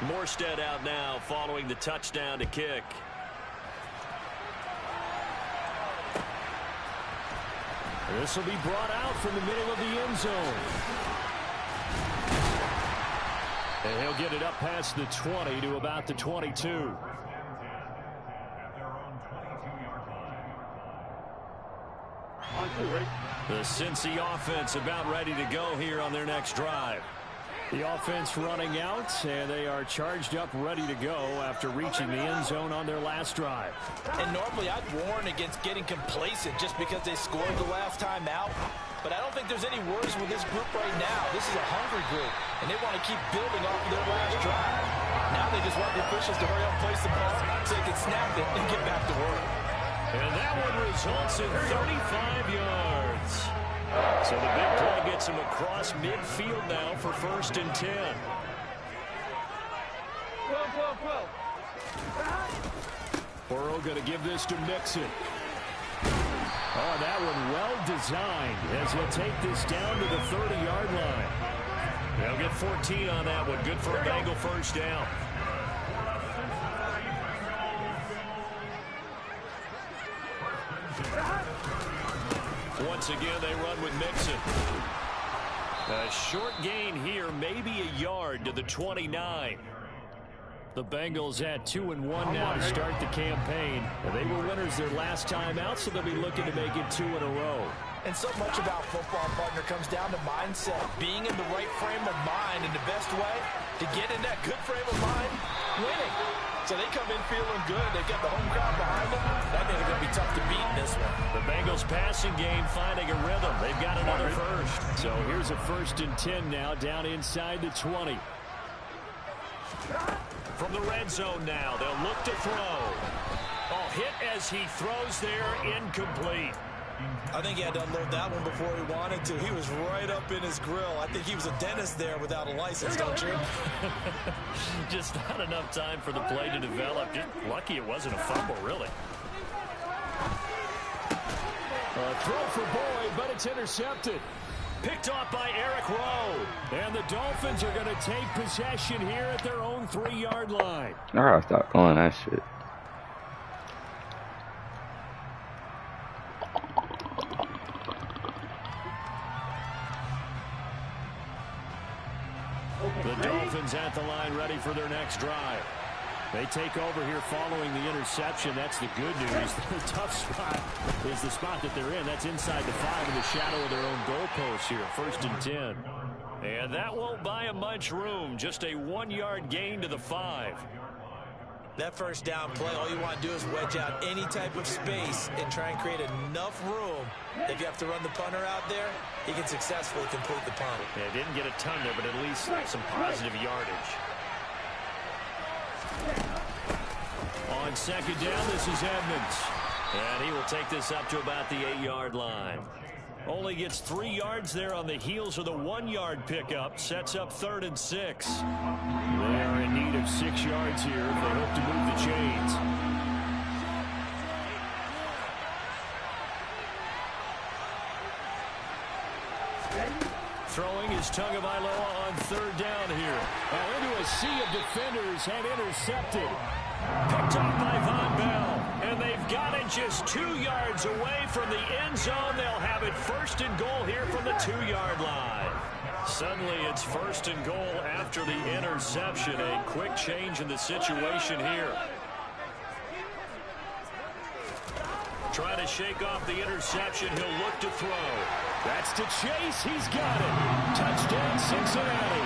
Morstead out now following the touchdown to kick. This will be brought out from the middle of the end zone. And he'll get it up past the 20 to about the 22. The Cincy offense about ready to go here on their next drive. The offense running out, and they are charged up, ready to go after reaching the end zone on their last drive. And normally I'd warn against getting complacent just because they scored the last time out. But I don't think there's any worries with this group right now. This is a hungry group, and they want to keep building off of their last drive. Now they just want the officials to hurry up and place the ball so they can snap it and get back to work. And that one results in 35 yards. So the big play gets him across midfield now for 1st and 10. Burrow going to give this to Mixon. Oh, that one well designed as he'll take this down to the 30-yard line. They'll get 14 on that one. Good for a Bengal first down. Once again, they run with Mixon. A short gain here, maybe a yard to the 29. The Bengals at 2-1 now to start the campaign. They were winners their last time out, so they'll be looking to make it 2 in a row. And so much about football, partner, comes down to mindset. Being in the right frame of mind, and the best way to get in that good frame of mind, winning. So they come in feeling good. They've got the home crowd behind them. That means it's going to be tough to beat in this one. The Bengals passing game finding a rhythm. They've got another first. So here's a 1st and 10 now down inside the 20. From the red zone now, they'll look to throw. Oh, hit as he throws there, incomplete. I think he had to unload that one before he wanted to. He was right up in his grill. I think he was a dentist there without a license, don't you? Just not enough time for the play to develop. Just lucky it wasn't a fumble, really. A throw for Boyd, but it's intercepted. Picked off by Eric Rowe. And the Dolphins are going to take possession here at their own 3-yard line. I gotta stop calling that shit. The Dolphins at the line ready for their next drive. They take over here following the interception. That's the good news. The tough spot is the spot that they're in. That's inside the 5 in the shadow of their own goalpost here. 1st and 10. And that won't buy them much room. Just a 1-yard gain to the 5. That first down play, all you want to do is wedge out any type of space and try and create enough room. If you have to run the punter out there, he can successfully complete the punt. Yeah, didn't get a ton there, but at least some positive yardage. On 2nd down, this is Edmonds. And he will take this up to about the 8-yard line. Only gets 3 yards there on the heels of the 1-yard pickup. Sets up 3rd and 6. They are in need of 6 yards here if they hope to move the chains. Throwing is Tagovailoa on third down here. Into a sea of defenders and intercepted. Picked off by Von Bell. And they've got it just 2 yards away from the end zone. They'll have it first and goal here from the 2-yard line. Suddenly it's first and goal after the interception. A quick change in the situation here. Trying to shake off the interception. He'll look to throw. That's to Chase. He's got it. Touchdown, Cincinnati.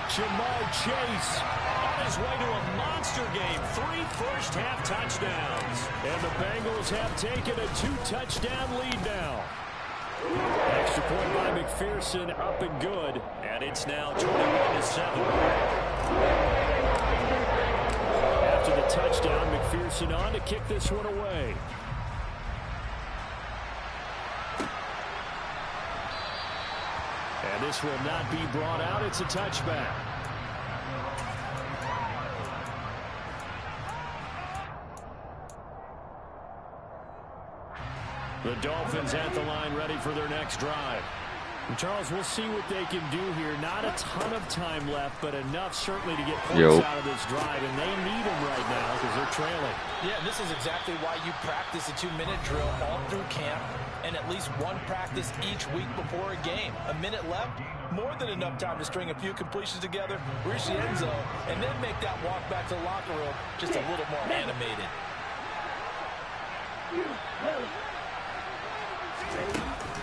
Jamar Chase on his way to a monster game. 3 first-half touchdowns. And the Bengals have taken a 2-touchdown lead now. Extra point by McPherson, up and good. And it's now 21-7. After the touchdown, McPherson on to kick this one away. And this will not be brought out. It's a touchback. The Dolphins at the line ready for their next drive. And Charles, we'll see what they can do here. Not a ton of time left, but enough certainly to get points out of this drive. And they need them right now because they're trailing. Yeah, and this is exactly why you practice a 2-minute drill all through camp and at least one practice each week before a game. A minute left, more than enough time to string a few completions together, reach the end zone, and then make that walk back to the locker room just a little more animated.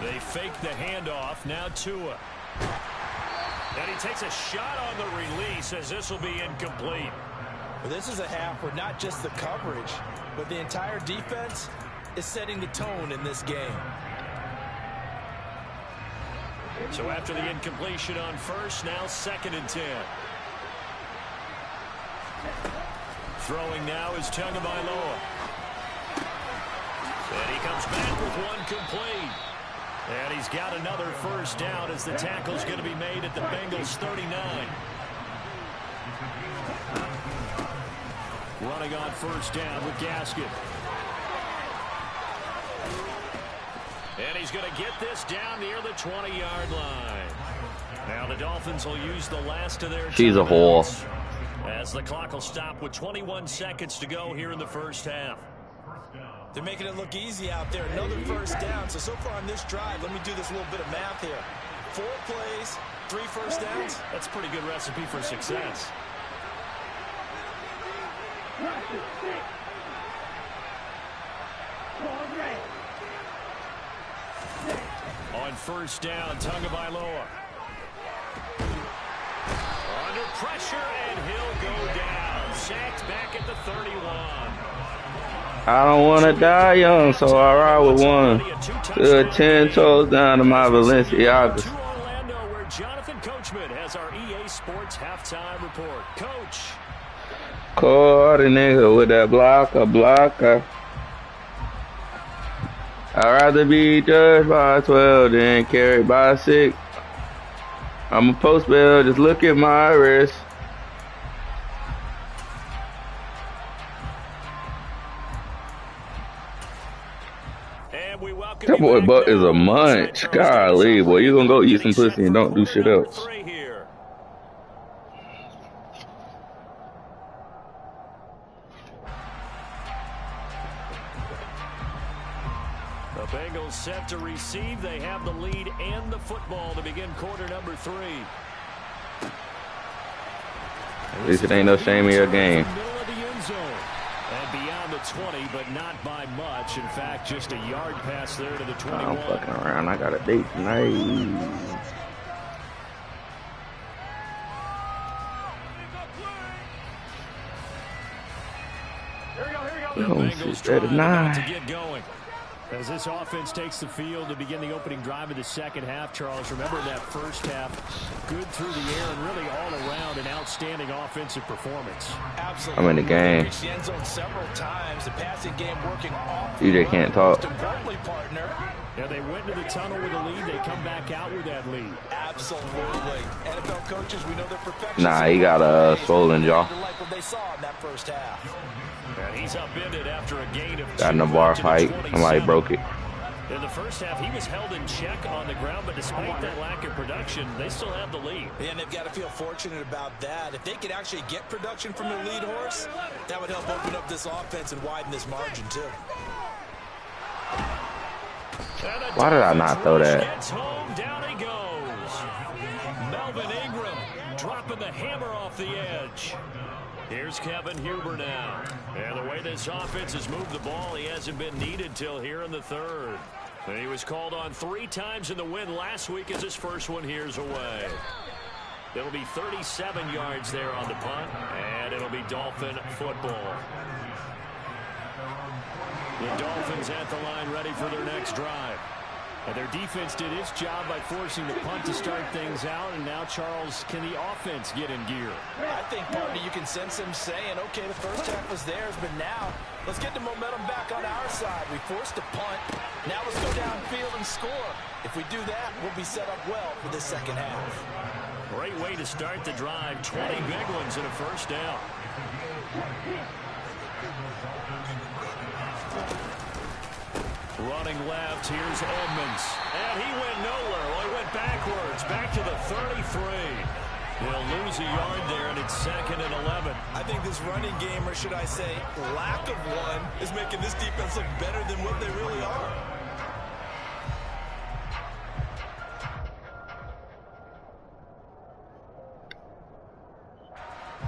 They fake the handoff. Now Tua. And he takes a shot on the release as this will be incomplete. This is a half where not just the coverage, but the entire defense is setting the tone in this game. So after the incompletion on first, now 2nd and 10. Throwing now is Tagovailoa. And he comes back with one complete. And he's got another first down as the tackle's going to be made at the Bengals 39. Running on first down with Gaskin. And he's going to get this down near the 20-yard line. Now the Dolphins will use the last of their She's a whore. As the clock will stop with 21 seconds to go here in the first half. They're making it look easy out there. Another first down. So far on this drive, let me do this little bit of math here. 4 plays, 3 first downs. That's a pretty good recipe for success. On first down, Tagovailoa. Under pressure, and he'll go down. Sacked back at the 31. I don't want to die young, so I ride with one. Good 10 toes down to my Balenciagas. To Orlando, where Jonathan Coachman has our EA Sports halftime report. Coach. Caught a nigga with that blocker. I'd rather be judged by 12 than carried by 6. I'm a post bail, just look at my wrist. That boy Buck is a munch. Golly, boy, you gonna go eat some pussy and don't do shit else. The Bengals set to receive. They have the lead and the football to begin quarter number 3. At least it ain't no shame in your game. And beyond the 20, but not by much. In fact, just a yard pass there to the 21. I'm fucking around. I got a date tonight. The Bengals trying to get going. As this offense takes the field to begin the opening drive of the second half, Charles, remember that first half, good through the air and really all around an outstanding offensive performance. Absolutely. I'm in the game. Reached the end zone several times. The passing game working off. DJ can't talk. Partner. Yeah, they went to the tunnel with a lead. They come back out with that lead. Absolutely. NFL coaches, we know they're perfectionists. Nah, he got a swollen jaw. Like what they saw in that first half. And he's upended after a gain of 2. Got in a bar fight. Somebody broke it. In the first half, he was held in check on the ground, but despite that lack of production, they still have the lead. And they've got to feel fortunate about that. If they could actually get production from their lead horse, that would help open up this offense and widen this margin, too. Why did I not throw that? Gets home, down he goes. Melvin Ingram dropping the hammer off the edge. Here's Kevin Huber now. And the way this offense has moved the ball, he hasn't been needed till here in the third. And he was called on 3 times in the win last week as his first one here's away. It'll be 37 yards there on the punt, and it'll be Dolphin football. The Dolphins at the line ready for their next drive. And their defense did its job by forcing the punt to start things out. And now, Charles, can the offense get in gear? I think, partner, you can sense them saying, okay, the first half was theirs, but now let's get the momentum back on our side. We forced a punt. Now let's go downfield and score. If we do that, we'll be set up well for the second half. Great way to start the drive. 20 big ones and a first down. Running left, here's Edmonds. And he went nowhere. Well, he went backwards, back to the 33. He'll lose a yard there, and it's 2nd and 11. I think this running game, or should I say lack of one, is making this defense look better than what they really are.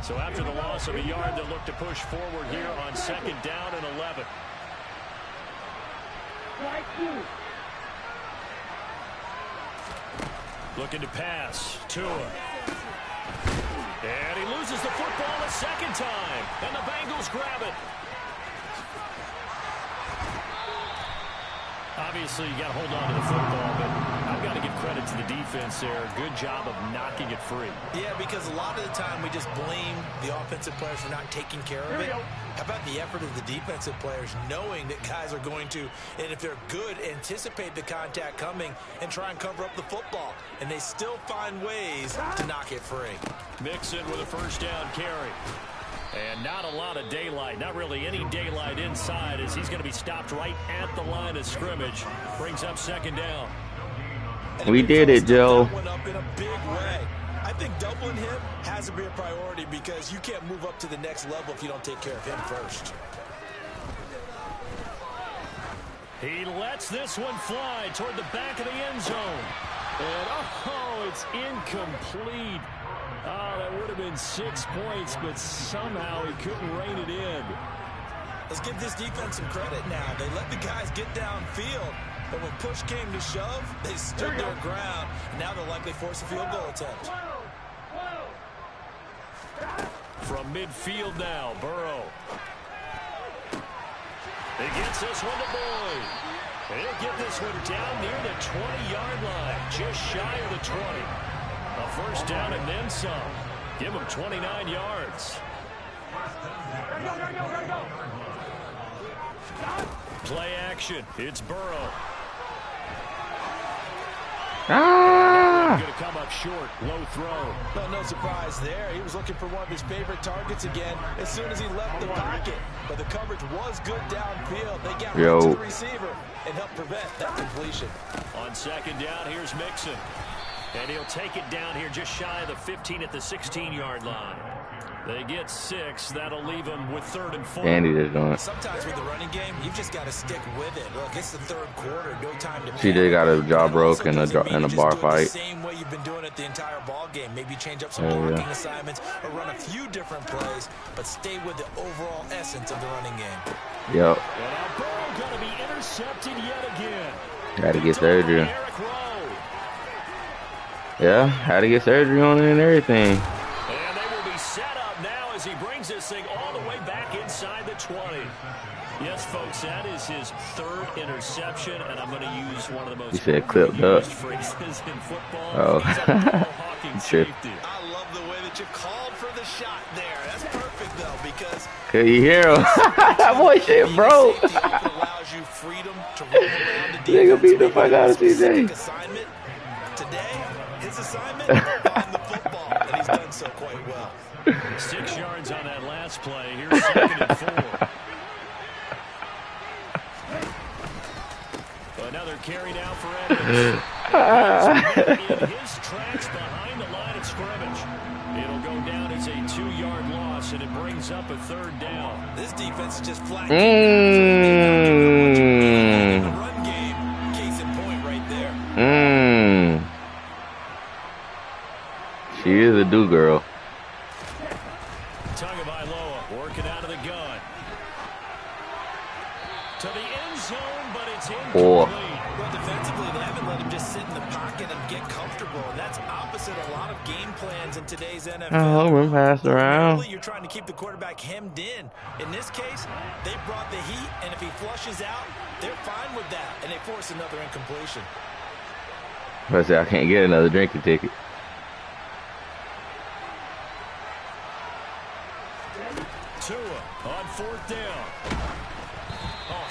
So after the loss of a yard, they'll look to push forward here on 2nd down and 11. Looking to pass. Tua. And he loses the football a second time. And the Bengals grab it. Obviously, you got to hold on to the football, but I've got to give credit to the defense there. Good job of knocking it free. Yeah, because a lot of the time we just blame the offensive players for not taking care of it. How about the effort of the defensive players knowing that guys are going to, and if they're good, anticipate the contact coming and try and cover up the football. And they still find ways to knock it free. Mixon with a first down carry. And not a lot of daylight, not really any daylight inside as he's going to be stopped right at the line of scrimmage. Brings up 2nd down. We did it, Joe. Up in a big way. I think doubling him has to be a priority because you can't move up to the next level if you don't take care of him first. He lets this one fly toward the back of the end zone. And, oh, it's incomplete. Oh, that would have been 6 points, but somehow he couldn't rein it in. Let's give this defense some credit now. They let the guys get downfield, but when push came to shove, they stood their ground. And now they'll likely force a field goal attempt. From midfield now, Burrow. He gets this one to Boyd. And he'll get this one down near the 20-yard line, just shy of the 20. A first down and then some. Give him 29 yards. Play action. It's Burrow. Going to come up short. Low throw. Well, no surprise there. He was looking for one of his favorite targets again as soon as he left the pocket. But the coverage was good downfield. They got right to the receiver and helped prevent that completion. On 2nd down, here's Mixon. And he'll take it down here just shy of the 15 at the 16-yard line. They get 6. That'll leave them with 3rd and 4. Andy just doing it. Sometimes with the running game, you've just got to stick with it. Look, it's the 3rd quarter. No time to CJ got a jaw broke in a bar fight. The same way you've been doing it the entire ball game. Maybe change up some blocking assignments or run a few different plays, but stay with the overall essence of the running game. Yep. And now Burrow going to be intercepted yet again. Had to get surgery. Yeah, had to get surgery on it and everything. And they will be set up now as he brings this thing all the way back inside the 20. Yes, folks, that is his 3rd interception, and I'm going to use one of the most clipped up phrases in football. Oh. Safety. I love the way that you called for the shot there. That's perfect, though, because... Could you hear him? That boy shit, bro. allows you freedom to run around the Nigga beat the fuck out of CJ. Assignment. Today, his assignment, find the football, and he's done so quite well. 6 yards on that last play. Here's 2nd and 4. Another carry now for Edmonds. In his tracks behind the line of scrimmage. It'll go down as a 2-yard loss, and it brings up a 3rd down. This defense is just flat. Mm. The run game, case in point right there. Mm. She is a do girl. Tagovailoa working out of the gun. To the end zone, but it's incomplete. Oh. Well, defensively, they haven't let him just sit in the pocket and get comfortable, and that's opposite a lot of game plans in today's NFL. Oh, we're passed around. You're trying to keep the quarterback hemmed in. In this case, they brought the heat, and if he flushes out, they're fine with that, and they force another incompletion. I say I can't get another drinking ticket. Tua on 4th down.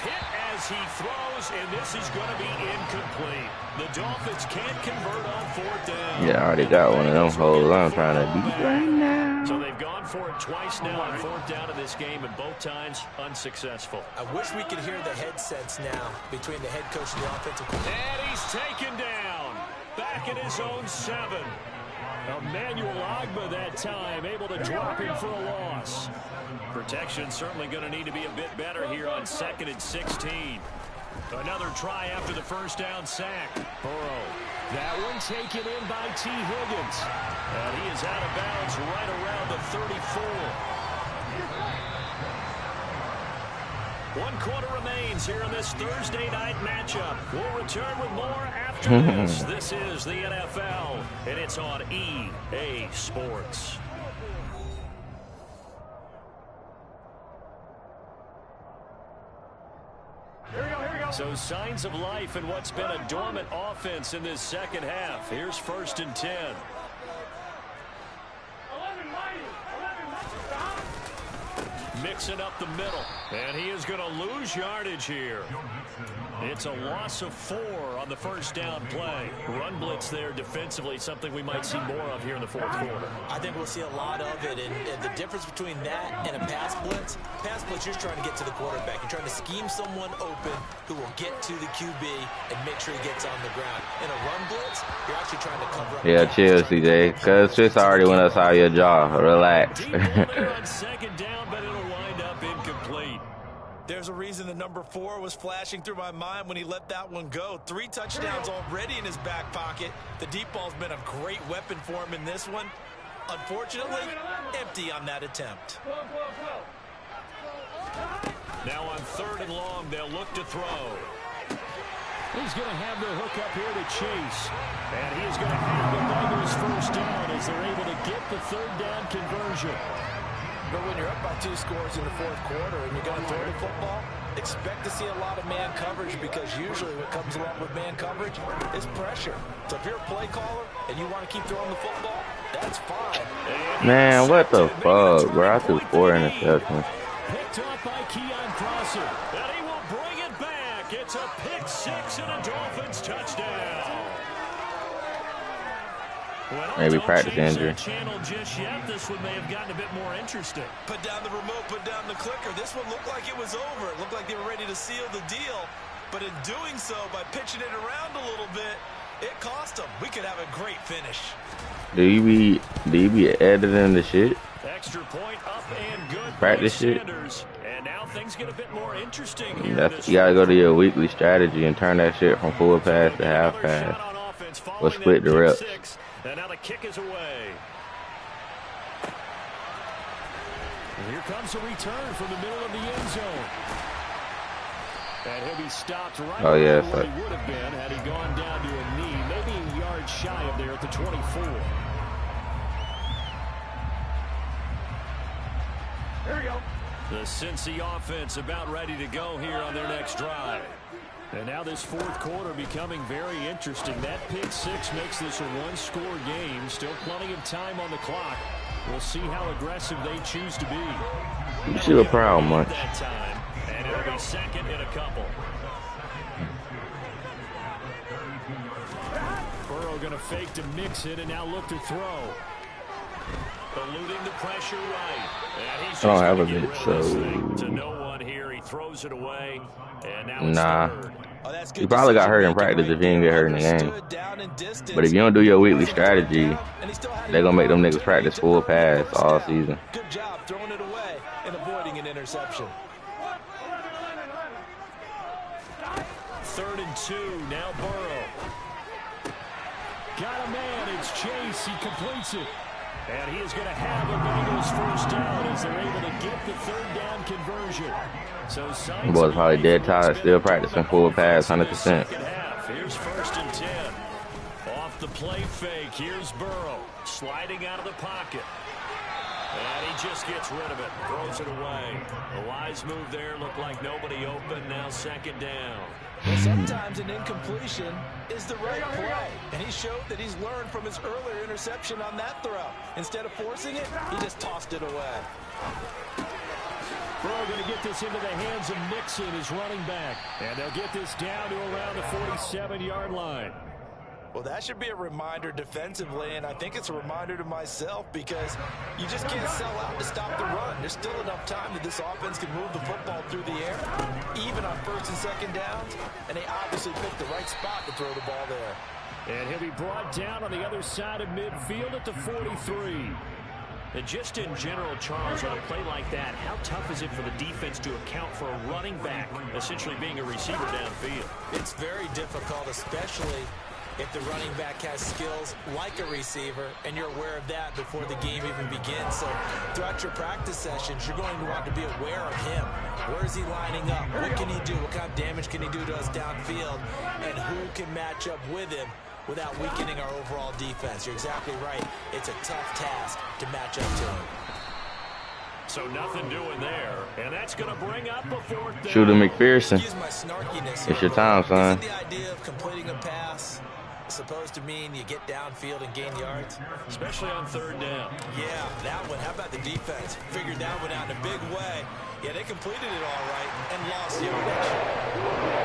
Hit as he throws, and this is going to be incomplete. The Dolphins can't convert on 4th down. Yeah, I already got one of them holes I'm trying to beat right now. So they've gone for it twice now on 4th down in this game, and both times unsuccessful. I wish we could hear the headsets now between the head coach and the offensive coordinator. And he's taken down. Back in his own 7. Emmanuel Ogbah that time, able to drop him for a loss. Protection certainly going to need to be a bit better here on 2nd and 16. Another try after the 1st down sack. Burrow. That one taken in by T. Higgins. And he is out of bounds right around the 34. 1 quarter remains here in this Thursday night matchup. We'll return with more after this. This is the NFL, and it's on EA Sports. So signs of life in what's been a dormant offense in this second half. Here's 1st and 10. Mixing up the middle, and he is going to lose yardage here. It's a loss of 4 on the 1st down play. Run blitz there defensively, something we might see more of here in the 4th quarter. I think we'll see a lot of it, and the difference between that and a pass blitz, you're trying to get to the quarterback. You're trying to scheme someone open who will get to the QB and make sure he gets on the ground. In a run blitz, you're actually trying to cover up. Yeah, chill, CJ, because Swiss already went outside your jaw. Relax. Deep on 2nd down, but it'll wind up incomplete. There's a reason the number 4 was flashing through my mind when he let that one go. 3 touchdowns already in his back pocket. The deep ball's been a great weapon for him in this one. Unfortunately, empty on that attempt. Now on 3rd and long, they'll look to throw. He's going to have the hook up here to Chase. And he is going to have the Bengals 1st down as they're able to get the 3rd down conversion. But when you're up by 2 scores in the 4th quarter and you're going to throw the football, expect to see a lot of man coverage, because usually what comes along with man coverage is pressure. So if you're a play caller and you want to keep throwing the football, that's fine. Man, what the fuck, bro? I threw 4 interceptions. Picked up by Keon Crosser, and he will bring it back. It's a pick 6 and a Dolphins touchdown. Well, maybe practice injury. Channel just yet. This one may have gotten a bit more interesting. Put down the remote, put down the clicker. This one looked like it was over. It looked like they were ready to seal the deal. But in doing so, by pitching it around a little bit, it cost them. We could have a great finish. Do you be editing the shit? Extra point up and good. Practice shit. And now things get a bit more interesting. You gotta go to your weekly strategy and turn that shit from full pass to half pass. Or split the reps. And now the kick is away. And here comes a return from the middle of the end zone. And he'll be stopped right where he would have been had he gone down to a knee, maybe a yard shy of there at the 24. There we go. The Cincy offense about ready to go here on their next drive. And now this 4th quarter becoming very interesting. That pick 6 makes this a 1-score game. Still plenty of time on the clock. We'll see how aggressive they choose to be. You should have proud much. That time, and it'll be 2nd and a couple. Burrow going to fake to mix it and now look to throw. Eluding the pressure right. And he's I don't have a bit, so to no one here. He throws it away. And now it's 3rd. He probably got hurt in practice if he didn't get hurt in the game. But if you don't do your weekly strategy, they're going to make them niggas practice full pass all season. Good job throwing it away and avoiding an interception. 3rd and 2, now Burrow. Got a man, it's Chase, he completes it. And he is going to have a Bengals first down as they're able to get the 3rd down conversion. So the boys probably dead tired, still practicing full pass, 100%. Here's 1st and 10. Off the play fake, here's Burrow sliding out of the pocket. And he just gets rid of it, throws it away. A wise move there, looked like nobody open, now 2nd down. Well, sometimes an incompletion is the right play, and he showed that he's learned from his earlier interception on that throw. Instead of forcing it, he just tossed it away. Burrow going to get this into the hands of Mixon, his running back. And they'll get this down to around the 47-yard line. Well, that should be a reminder defensively, and I think it's a reminder to myself because you just can't sell out to stop the run. There's still enough time that this offense can move the football through the air, even on 1st and 2nd downs, and they obviously picked the right spot to throw the ball there. And he'll be brought down on the other side of midfield at the 43. And just in general, Charles, on a play like that, how tough is it for the defense to account for a running back essentially being a receiver downfield? It's very difficult, especially if the running back has skills like a receiver, and you're aware of that before the game even begins. So throughout your practice sessions, you're going to want to be aware of him. Where is he lining up? What can he do? What kind of damage can he do to us downfield? And who can match up with him without weakening our overall defense? You're exactly right. It's a tough task to match up to him. So nothing doing there, and that's going to bring up a 4th down. Shooter McPherson. Excuse my snarkiness. It's your time, son. Isn't the idea of completing a pass supposed to mean you get downfield and gain yards? Especially on 3rd down. Yeah, that one. How about the defense? Figured that one out in a big way. Yeah, they completed it all right and lost yardage.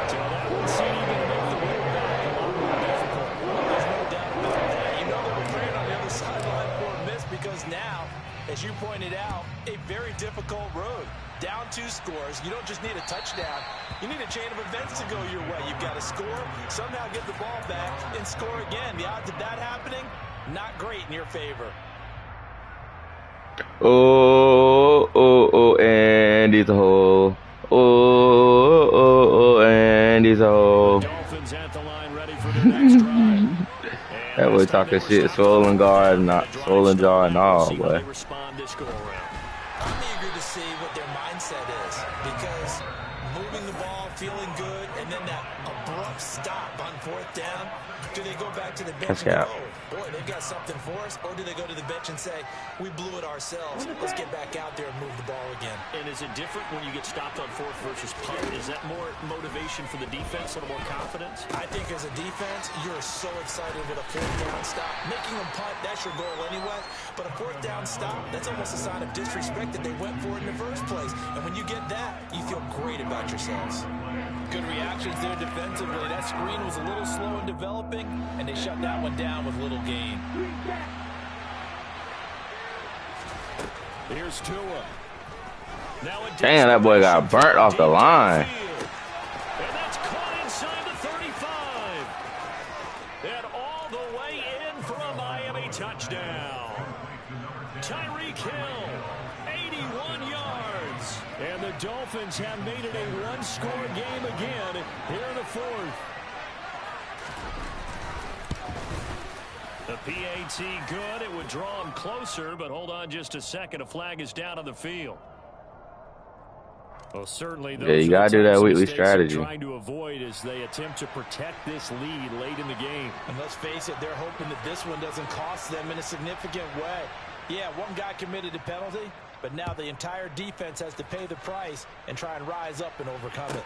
So that one seemed to make the road back a lot more difficult. There's no doubt about that. You know they were praying on the other sideline for a miss because now, as you pointed out, a very difficult road. Down 2 scores. You don't just need a touchdown. You need a chain of events to go your way. You've got to score, somehow get the ball back, and score again. The odds of that happening, not great in your favor. And he's a hole. And he's a hole. Dolphins at the line, ready for the next drive. That boy talking shit, swollen guard, not swollen jaw and all, boy. I'm eager to see what their mindset is because moving the ball, feeling good, and then that abrupt stop on 4th down. Do they go back to the bench and go, boy, they've got something for us? Or do they go to the bench and say, we blew it ourselves. Let's get back out there and move the ball again. And is it different when you get stopped on 4th versus punt? Is that more motivation for the defense, a little more confidence? I think as a defense, you're so excited with a 4th down stop. Making them punt, that's your goal anyway. But a 4th down stop, that's almost a sign of disrespect that they went for it in the first place. And when you get that, you feel great about yourselves. Good reactions there defensively. That screen was a little slow in developing, and they shut that one down with little gain. Here's Tua. Damn, that boy got burnt off the line. And that's caught inside the 35. And all the way in for a Miami touchdown. Tyreek Hill, 81 yards. And the Dolphins have made it a one-score game again here in the 4th. The PAT good. It would draw him closer, but hold on just a second. A flag is down on the field. Well, certainly yeah, you gotta do that weekly strategy. Trying to avoid as they attempt to protect this lead late in the game. And let's face it, they're hoping that this one doesn't cost them in a significant way. Yeah, one guy committed a penalty, but now the entire defense has to pay the price and try and rise up and overcome it.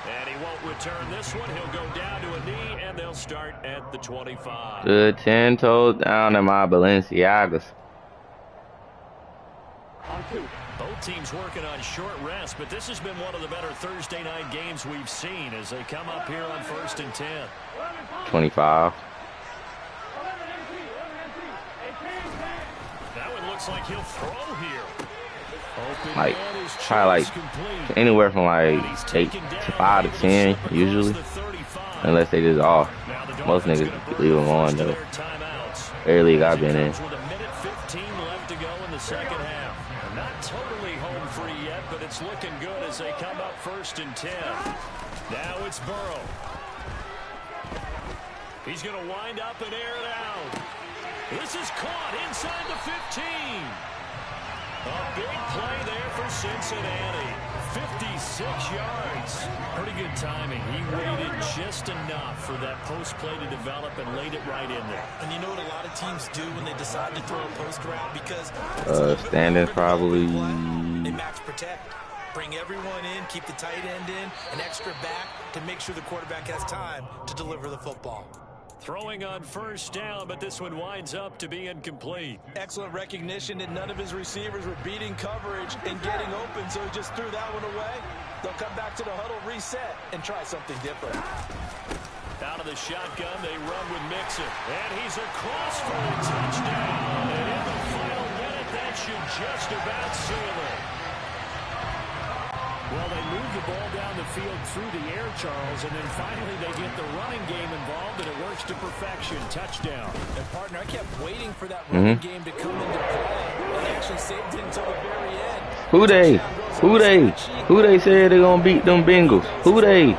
And he won't return this one. He'll go down to a knee, and they'll start at the 25. Good 10 toes down in my Balenciagas. Both teams working on short rest, but this has been one of the better Thursday night games we've seen as they come up here on 1st and 10. 25. That one looks like he'll throw here. like probably like anywhere from like 8 to 5 to 10 usually, unless they just off. Most niggas leave them on though. Every league I've been in. With a minute 15 left to go in the second half. Not totally home free yet, but it's looking good as they come up 1st and 10. Now it's Burrow. He's going to wind up and air it out. This is caught inside the 15. A big play there for Cincinnati. 56 yards. Pretty good timing. He waited just enough for that post play to develop and laid it right in there. And you know what a lot of teams do when they decide to throw a post route? Because standing probably. They max protect. Bring everyone in, keep the tight end in, an extra back to make sure the quarterback has time to deliver the football. Throwing on 1st down, but this one winds up to be incomplete. Excellent recognition that none of his receivers were beating coverage and getting open, so he just threw that one away. They'll come back to the huddle, reset, and try something different. Out of the shotgun, they run with Mixon. And he's across for a touchdown. And in the final minute, that should just about seal it. Well, they move the ball down the field through the air, Charles, and then finally they get the running game involved, and it works to perfection. Touchdown. And, partner, I kept waiting for that running game to come into play, and they actually saved it until the very end. Who they said they're going to beat them Bengals? Who they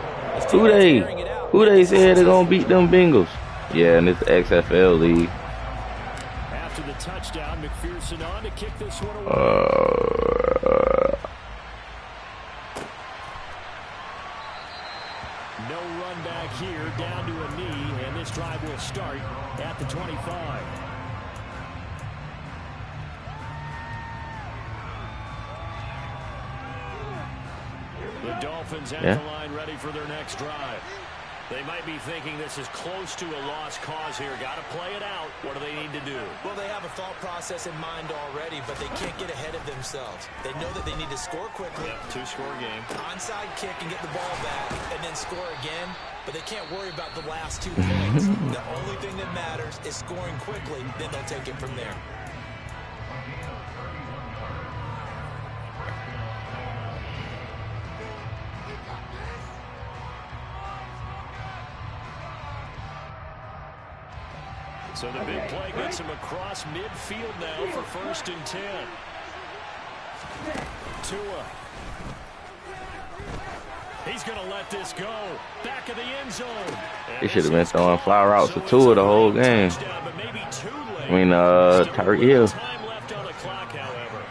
said they're going to beat them Bengals? Yeah, and it's XFL league. After the touchdown, McPherson on to kick this one away. No run back here, down to a knee, and this drive will start at the 25. The Dolphins at the line ready for their next drive. They might be thinking this is close to a lost cause here. Got to play it out. What do they need to do? Well, they have a thought process in mind already, but they can't get ahead of themselves. They know that they need to score quickly. Yep, 2-score game. Onside kick and get the ball back and then score again, but they can't worry about the last 2 points. The only thing that matters is scoring quickly, then they'll take it from there. So the big play gets him across midfield now for 1st and 10. Tua. He's going to let this go. Back of the end zone. He should have been throwing fly routes to Tua the whole game. I mean, Tyreek Hill. Time left on the clock, however.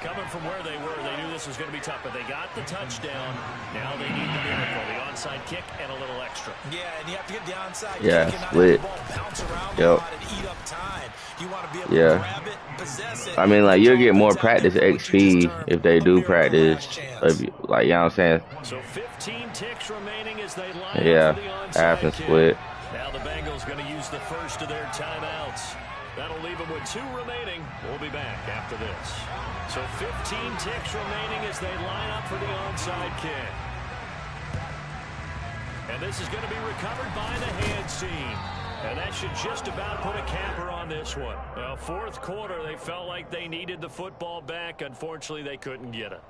Coming from where they were, they knew this was going to be tough, but they got the touchdown. Now they need the miracle, the onside kick and a little extra. Yeah, and you have to get the onside kick and not let the ball bounce around a lot and eat up time. You want to be able to grab it, possess it. I mean, like, you'll get more practice XP if they do practice. Like, you know what I'm saying? So 15 ticks remaining as they line up for the onside half and split. Now the Bengals going to use the first of their timeouts. That'll leave them with 2 remaining. We'll be back after this. So 15 ticks remaining as they line up for the onside kick. And this is going to be recovered by the hands team. And that should just about put a capper on this one. Well, 4th quarter, they felt like they needed the football back. Unfortunately, they couldn't get it.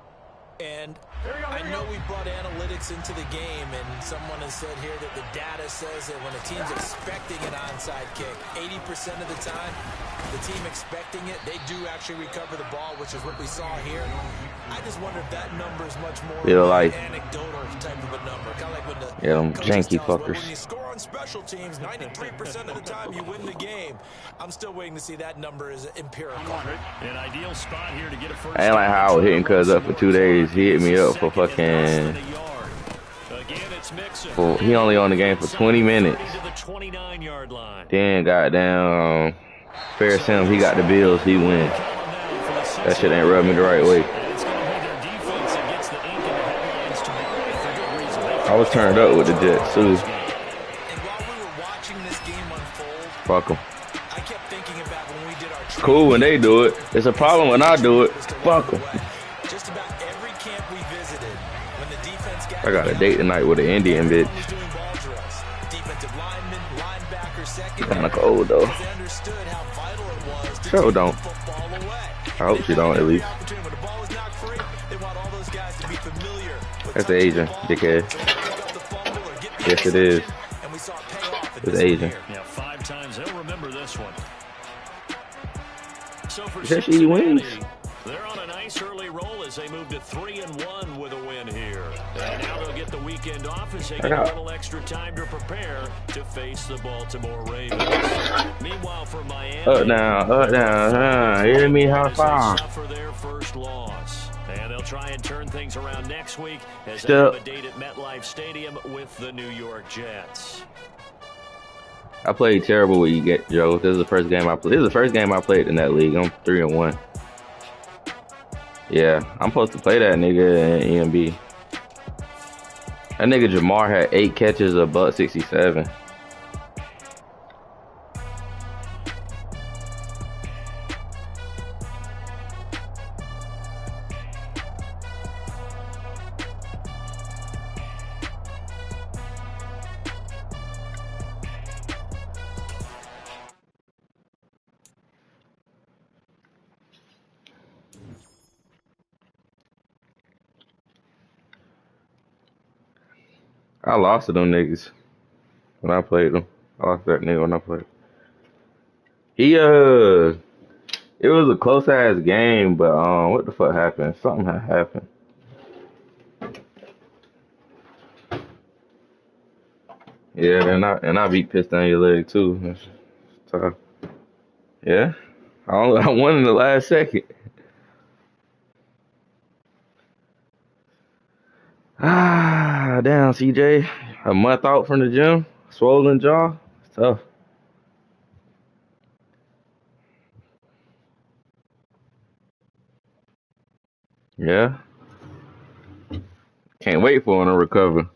And I know we brought analytics into the game, and someone has said here that the data says that when a team's expecting an onside kick, 80% of the time, the team expecting it, they do actually recover the ball, which is what we saw here. I just wonder if that number is much more like anecdotal type of a number. Kind of like when the them janky fuckers. When you score on special teams, 93% of the time you win the game. I'm still waiting to see that number is empirical. An ideal spot here to get a first. I ain't like how I was hitting Cuz up for 2 days. He hit me up for fucking. He only on the game for 20 minutes. Then goddamn Ferris him. He got the Bills. He win. That shit ain't rubbed me the right way. I was turned up with the Jets too. And while we were watching this game unfold, fuck them. I kept thinking about when we did our cool when they do it. It's a problem when I do it. Fuck them. Just about every camp we visited, when the defense got I got a date tonight with an Indian bitch. Defensive lineman, linebacker, second. Kinda cold though. They understood how vital it was to Sure take don't. the football away. I hope she don't at least. When the ball was knocked That's Asian, dickhead. Yes, it is. It's Asian. Yeah, 5 times. He'll remember this one. So for Is that she wings? they're on a nice early roll as they move to 3-1 with a win here. And now they'll get the weekend off as they get a little extra time to prepare to face the Baltimore Ravens. Meanwhile, for Miami, up down. Hear me? How far? Suffer their first loss. And they'll try and turn things around next week as they have a date at MetLife Stadium with the New York Jets. I played terrible with you, Joe. This is the first game I played. This is the first game I played in that league. I'm 3-1. Yeah, I'm supposed to play that nigga in EMB. That nigga Jamar had 8 catches, a $167. I lost to them niggas when I played them. I lost that nigga when I played. It was a close ass game, but what the fuck happened? Something had happened. Yeah, and I beat pissed on your leg too. That's tough. Yeah, I won in the last second. Ah, damn, CJ. A month out from the gym, swollen jaw. It's tough. Yeah. Can't wait for him to recover.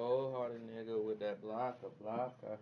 cold-hearted nigga with that blocker.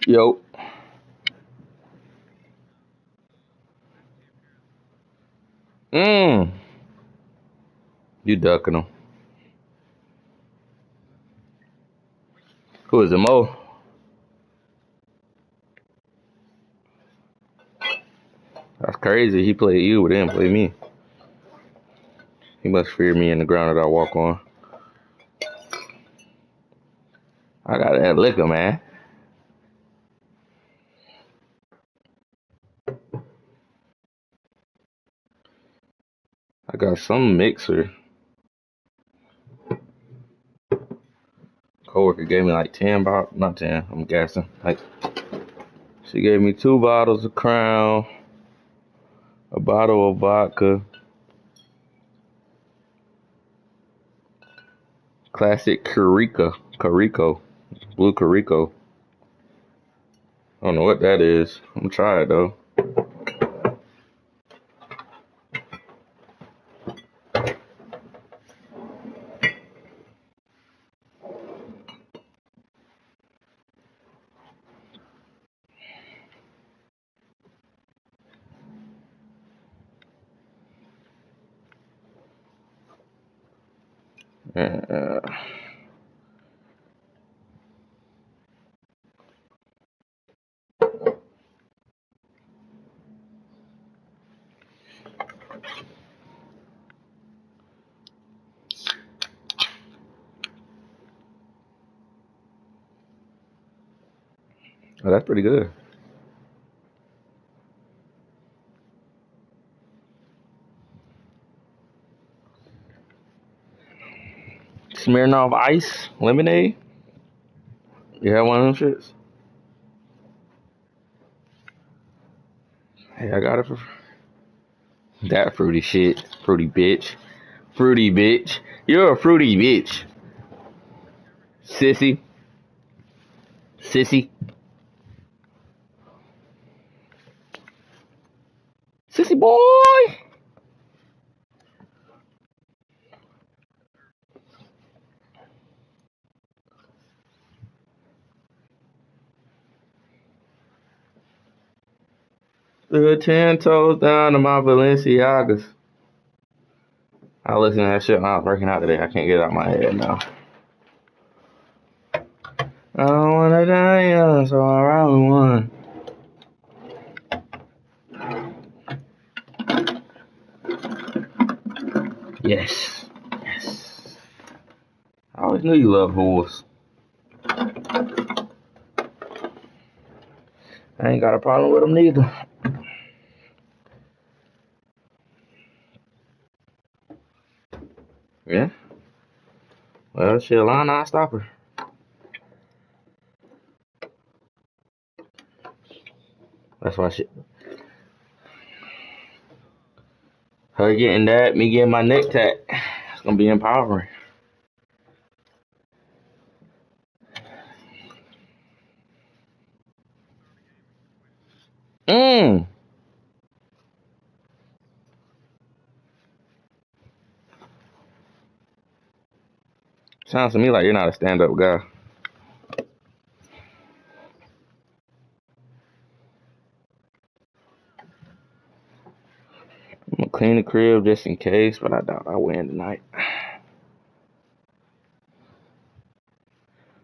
Yo. You ducking him. Who is it, Mo? That's crazy. He played you, but didn't play me. He must fear me in the ground that I walk on. I got that liquor, man. I got some mixer. Coworker gave me like 10 bottles. Not 10, I'm guessing. Like, she gave me 2 bottles of Crown, a bottle of vodka, classic Carico, blue Carico. I don't know what that is. I'm gonna try it though. Oh, that's pretty good. Smirnoff Ice lemonade. You have one of them shits? Hey, I got it for that fruity shit. Fruity bitch. Fruity bitch. You're a fruity bitch. Sissy. Sissy. Sissy boy. Stood 10 toes down to my Balenciagas. I listened to that shit when I was working out today. I can't get it out of my head now. I don't wanna die young, so I ride with one. Yes. Yes. I always knew you loved whores. I ain't got a problem with them neither. Yeah? Well, shit, Lana, I stop her. That's why shit. Her getting that, me getting my neck tat. It's gonna be empowering. Sounds to me like you're not a stand-up guy. I'm gonna clean the crib just in case, but I doubt I win tonight.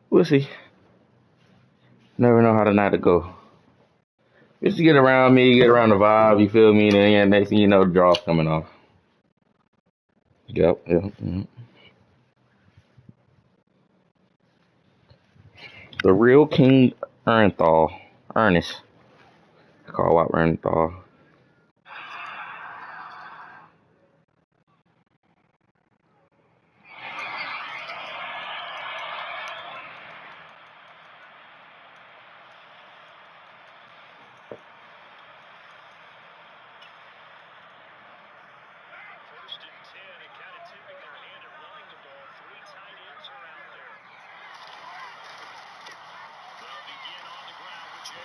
We'll see. Never know how the night will go. Just to get around me, get around the vibe, you feel me? And then next thing you know, the draw's coming off. Yep. The real King Ernst. I call out Ernthal.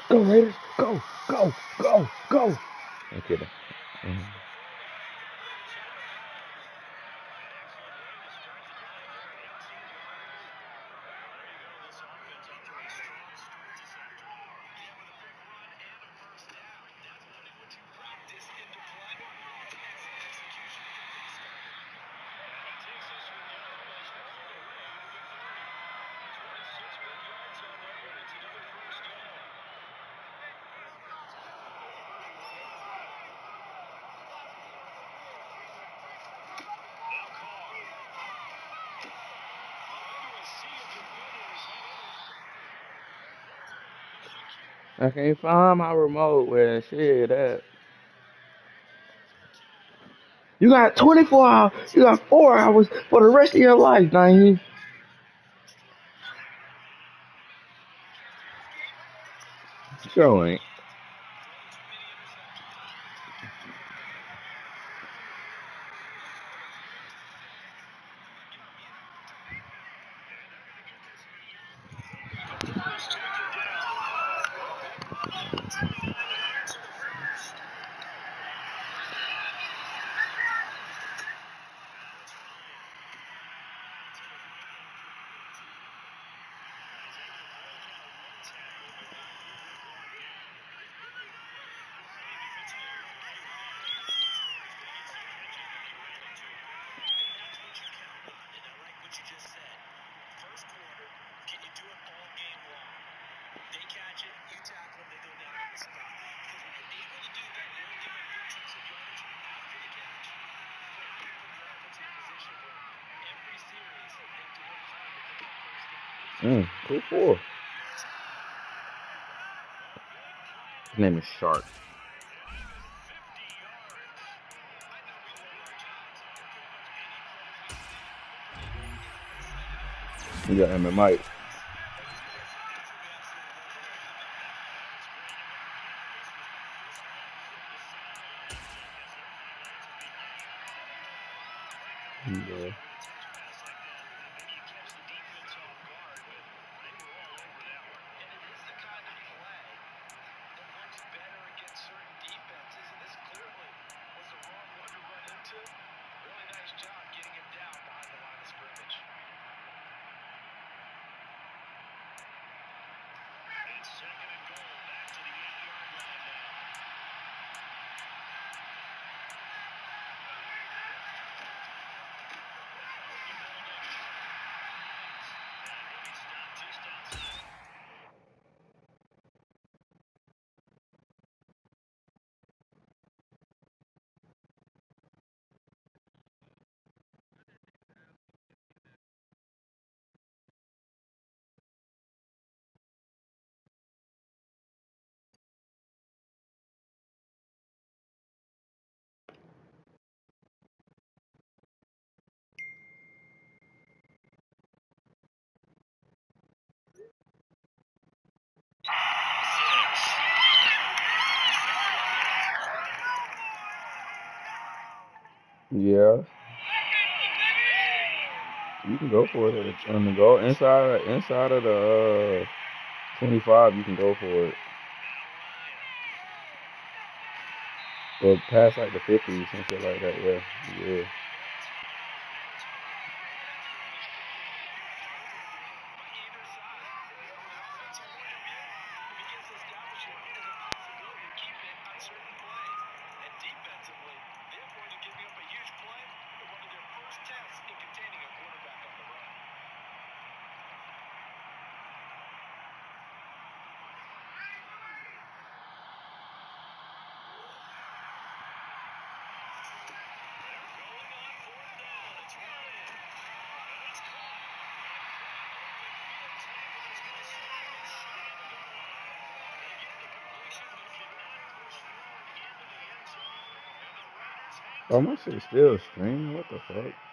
Go Raiders, go. I'm kidding. I can't find my remote where shit at. You got 24 hours. You got 4 hours for the rest of your life, Naeem. Sure ain't. Who for? His name is Shark. You got him and Mike. Yeah. Yeah. You can go for it on the goal inside of the 25. You can go for it. Or past like the 50, some shit like that. Yeah, yeah. Oh, my shit still streaming. What the fuck?